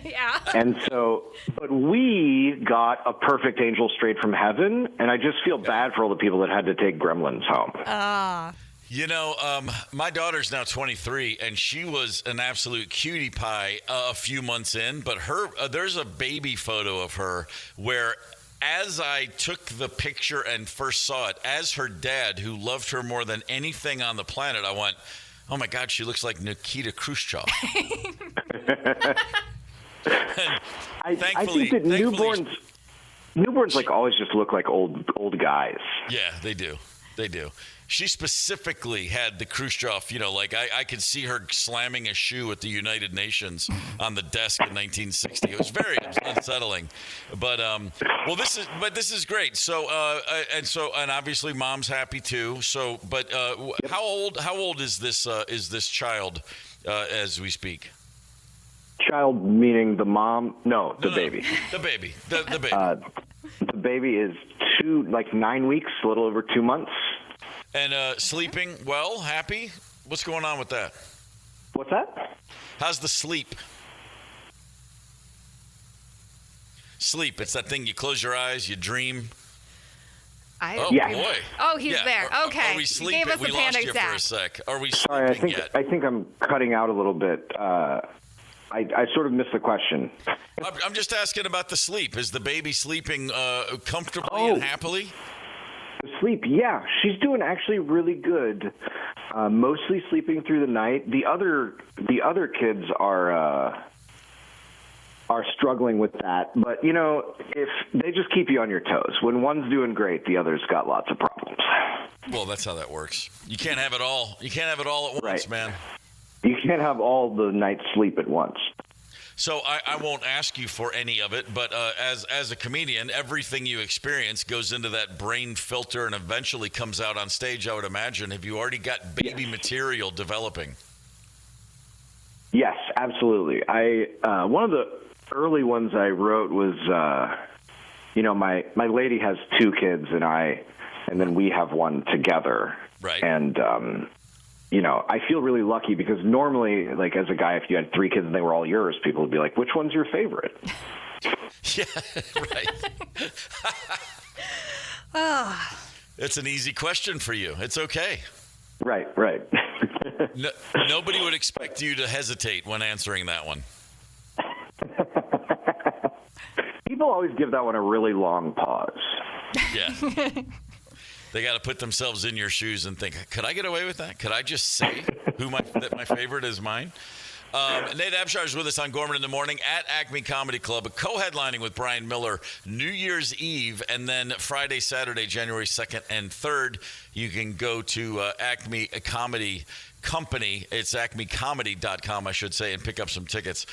Yeah. And so, but we got a perfect angel straight from heaven, and I just feel bad for all the people that had to take gremlins home. You know, my daughter's now 23, and she was an absolute cutie pie a few months in, but there's a baby photo of her where, as I took the picture and first saw it, as her dad, who loved her more than anything on the planet, I went, oh my God, she looks like Nikita Khrushchev. I think that newborns like always just look like old guys. Yeah, they do. She specifically had the Khrushchev, I could see her slamming a shoe at the United Nations on the desk in 1960. It was very unsettling. But this is great. So and obviously mom's happy too. So how old is this child as we speak? Child meaning the mom? No, the baby. The baby. The baby. The baby is 9 weeks, a little over 2 months. And sleeping well, happy? What's going on with that? What's that? How's the sleep? Sleep, it's that thing you close your eyes, you dream. Boy. Oh, he's there. Okay. Are we sleeping? We lost you for a sec. Are we sleeping yet? I think I'm cutting out a little bit. I sort of missed the question. I'm just asking about the sleep. Is the baby sleeping comfortably and happily? Sleep, yeah. She's doing actually really good. Mostly sleeping through the night. The other kids are struggling with that. But, if they just keep you on your toes. When one's doing great, the other's got lots of problems. Well, that's how that works. You can't have it all. You can't have it all at once, man. You can't have all the night's sleep at once. So I won't ask you for any of it, but as a comedian, everything you experience goes into that brain filter and eventually comes out on stage, I would imagine. Have you already got baby material developing? Yes, absolutely. One of the early ones I wrote was, my lady has 2 kids and then we have one together. Right. And, I feel really lucky because normally, as a guy, if you had 3 kids and they were all yours, people would be like, which one's your favorite? Yeah, right. It's an easy question for you. It's okay. Right. Nobody would expect you to hesitate when answering that one. People always give that one a really long pause. Yeah. They got to put themselves in your shoes and think, could I get away with that? Could I just say that my favorite is mine? Nate Abshire is with us on Gorman in the Morning at Acme Comedy Club, co-headlining with Brian Miller New Year's Eve, and then Friday, Saturday, January 2nd and 3rd. You can go to Acme Comedy Company. It's acmecomedy.com, I should say, and pick up some tickets.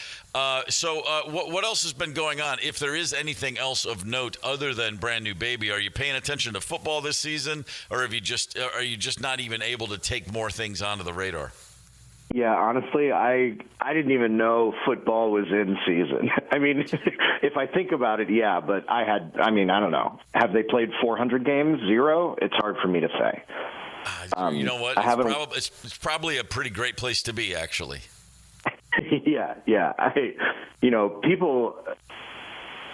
So what else has been going on? If there is anything else of note other than Brand New Baby, are you paying attention to football this season, or are you just not even able to take more things onto the radar? Yeah, honestly, I didn't even know football was in season. I mean, if I think about it, yeah, but I don't know. Have they played 400 games? 0? It's hard for me to say. You know what? It's probably a pretty great place to be, actually. Yeah.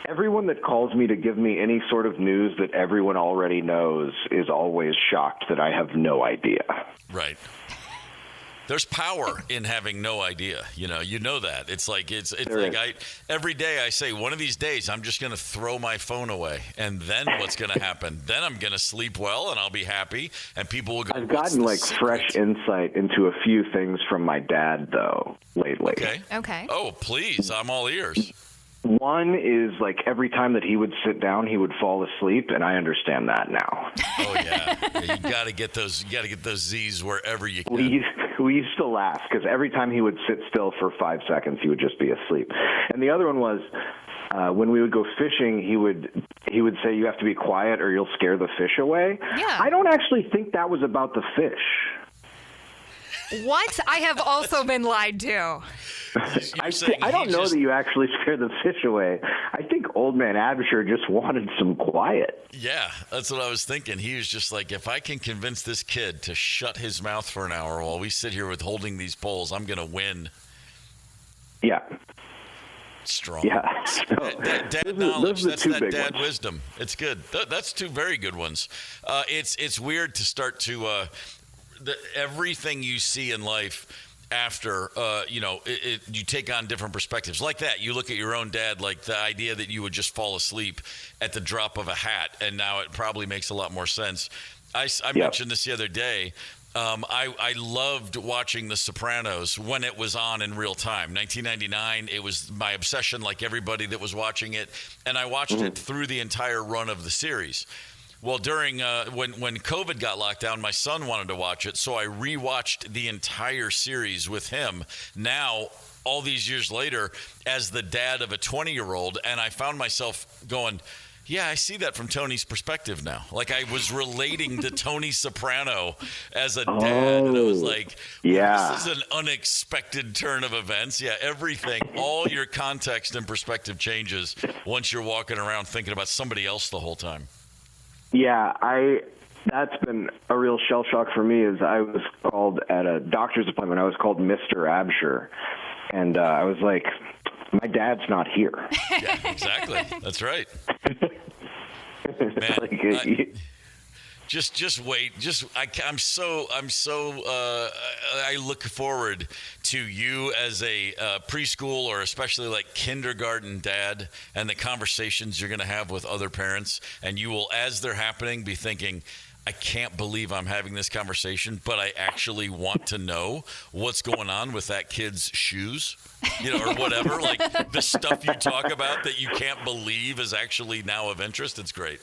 Everyone that calls me to give me any sort of news that everyone already knows is always shocked that I have no idea. Right. There's power in having no idea. You know that. It's like every day I say, one of these days I'm just going to throw my phone away, and then what's going to happen? Then I'm going to sleep well and I'll be happy, and people will go. I've gotten fresh insight into a few things from my dad though lately. Okay. Oh, please, I'm all ears. One is every time that he would sit down, he would fall asleep, and I understand that now. Oh yeah, you got to get those. You got to get those Z's wherever you can. We used to laugh because every time he would sit still for 5 seconds, he would just be asleep. And the other one was when we would go fishing, he would say, "You have to be quiet, or you'll scare the fish away." Yeah. I don't actually think that was about the fish. What? I have also been lied to. I don't know that you actually scared the fish away. I think old man Abshire just wanted some quiet. Yeah, that's what I was thinking. He was just like, if I can convince this kid to shut his mouth for an hour while we sit here with holding these poles, I'm going to win. Yeah. Strong. Yeah. Dad knowledge. That's that dad ones. wisdom. It's good. That's 2 very good ones. It's weird to start to everything you see in life after, you take on different perspectives. Like that, you look at your own dad, like the idea that you would just fall asleep at the drop of a hat, and now it probably makes a lot more sense. I mentioned this the other day. I loved watching The Sopranos when it was on in real time. 1999, it was my obsession, like everybody that was watching it, and I watched it through the entire run of the series. Well, during when COVID got locked down, my son wanted to watch it, so I rewatched the entire series with him. Now, all these years later, as the dad of a 20-year-old, and I found myself going, yeah, I see that from Tony's perspective now. Like, I was relating to Tony Soprano as a dad, and I was like, this is an unexpected turn of events. Yeah, everything, all your context and perspective changes once you're walking around thinking about somebody else the whole time. Yeah, that's been a real shell shock for me. Is I was called at a doctor's appointment. I was called Mr. Abshire, and I was like, my dad's not here. Yeah, exactly. That's right. Man, just wait. I look forward to you as a preschool or especially like kindergarten dad, and the conversations you're going to have with other parents, and you will, as they're happening, be thinking, I can't believe I'm having this conversation, but I actually want to know what's going on with that kid's shoes, or whatever. Like the stuff you talk about that you can't believe is actually now of interest. It's great.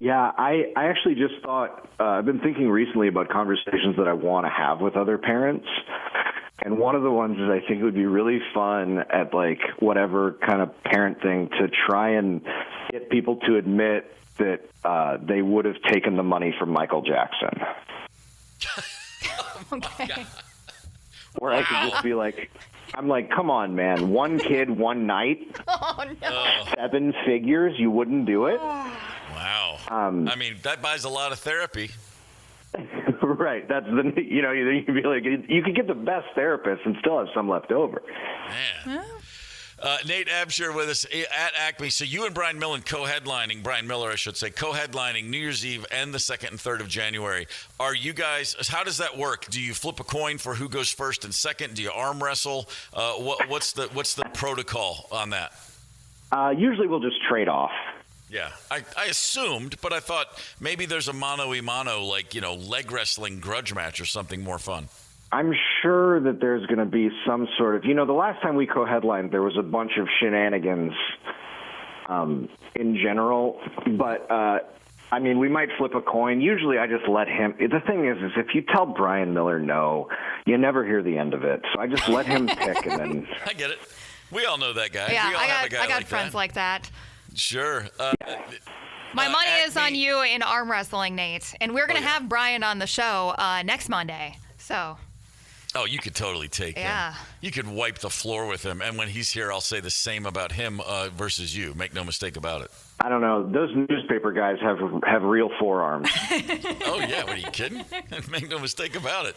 Yeah, I actually just thought, I've been thinking recently about conversations that I want to have with other parents. And one of the ones is I think it would be really fun at like whatever kind of parent thing to try and get people to admit that they would have taken the money from Michael Jackson. Okay. Or I could just be like, I'm like, come on, man. 1 kid, 1 night. Oh, no. 7 figures. You wouldn't do it? Wow. I mean, that buys a lot of therapy. Right. That's you could be like, you could get the best therapist and still have some left over. Man. Nate Abshire with us at Acme. So you and Brian Miller co-headlining New Year's Eve and the 2nd and 3rd of January. Are you guys, how does that work? Do you flip a coin for who goes first and second? Do you arm wrestle? What's the protocol on that? Usually we'll just trade off. Yeah, I assumed, but I thought maybe there's a mano-a-mano, like, leg wrestling grudge match or something more fun. I'm sure that there's going to be some sort of, the last time we co-headlined, there was a bunch of shenanigans in general, but we might flip a coin. Usually I just let him. The thing is if you tell Brian Miller no, you never hear the end of it. So I just let him pick, and then I get it. We all know that guy. Yeah, we all have a guy I got like friends that. like that. Sure. My money is on you in arm wrestling, Nate. And we're going to have Brian on the show next Monday. So. Oh, you could totally take him. You could wipe the floor with him. And when he's here, I'll say the same about him versus you. Make no mistake about it. I don't know. Those newspaper guys have real forearms. Oh, yeah. What, are you kidding? Make no mistake about it.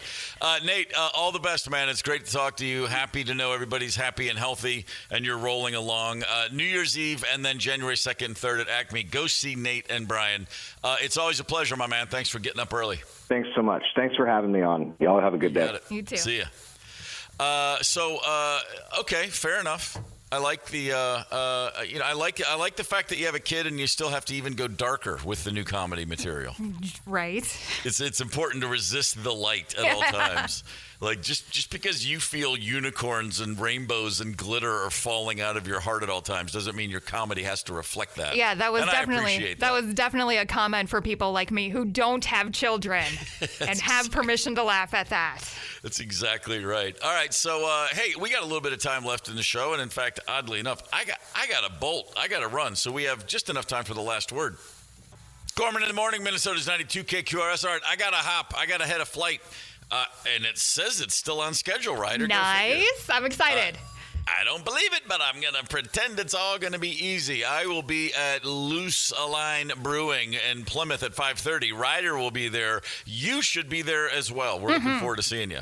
Nate, all the best, man. It's great to talk to you. Happy to know everybody's happy and healthy, and you're rolling along. New Year's Eve and then January 2nd and 3rd at Acme. Go see Nate and Brian. It's always a pleasure, my man. Thanks for getting up early. Thanks so much. Thanks for having me on. Y'all have a good day. You too. See ya. Okay, fair enough. I like the, I like the fact that you have a kid and you still have to even go darker with the new comedy material. Right. It's important to resist the light at all times. Like just because you feel unicorns and rainbows and glitter are falling out of your heart at all times doesn't mean your comedy has to reflect that. Yeah, that was definitely that was definitely a comment for people like me who don't have children and have permission to laugh at that. That's exactly right. All right, so hey, we got a little bit of time left in the show, and in fact, oddly enough, I got a bolt. I got to run, so we have just enough time for the last word. Gorman in the morning, Minnesota's 92 KQRS. All right, I got to hop. I got to head a flight. And it says it's still on schedule, right? Nice. I'm excited. I don't believe it, but I'm going to pretend it's all going to be easy. I will be at Loose Align Brewing in Plymouth at 5:30. Ryder will be there. You should be there as well. We're looking forward to seeing you.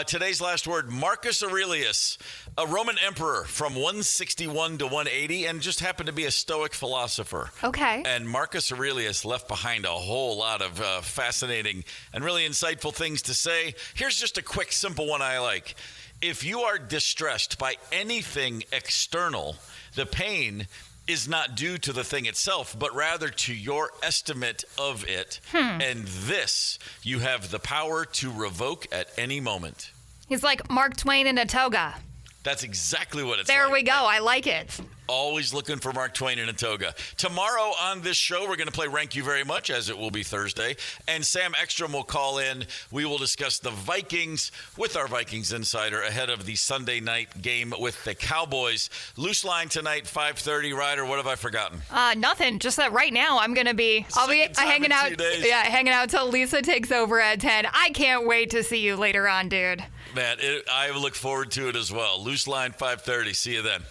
Today's last word, Marcus Aurelius, a Roman emperor from 161 to 180, and just happened to be a Stoic philosopher. Okay. And Marcus Aurelius left behind a whole lot of fascinating and really insightful things to say. Here's just a quick, simple one I like. If you are distressed by anything external, the pain is not due to the thing itself, but rather to your estimate of it. And this you have the power to revoke at any moment. He's like Mark Twain in a toga. That's exactly what it's There like. we go. I like it. Always looking for Mark Twain in a toga. Tomorrow on this show, we're going to play Rank You Very Much, as it will be Thursday. And Sam Ekstrom will call in. We will discuss the Vikings with our Vikings insider ahead of the Sunday night game with the Cowboys. Loose line tonight, 5:30. Ryder, what have I forgotten? Nothing. Just that right now I'll be hanging out. Yeah, hanging out till Lisa takes over at 10. I can't wait to see you later on, dude. Man, I look forward to it as well. Loose line, 5:30. See you then.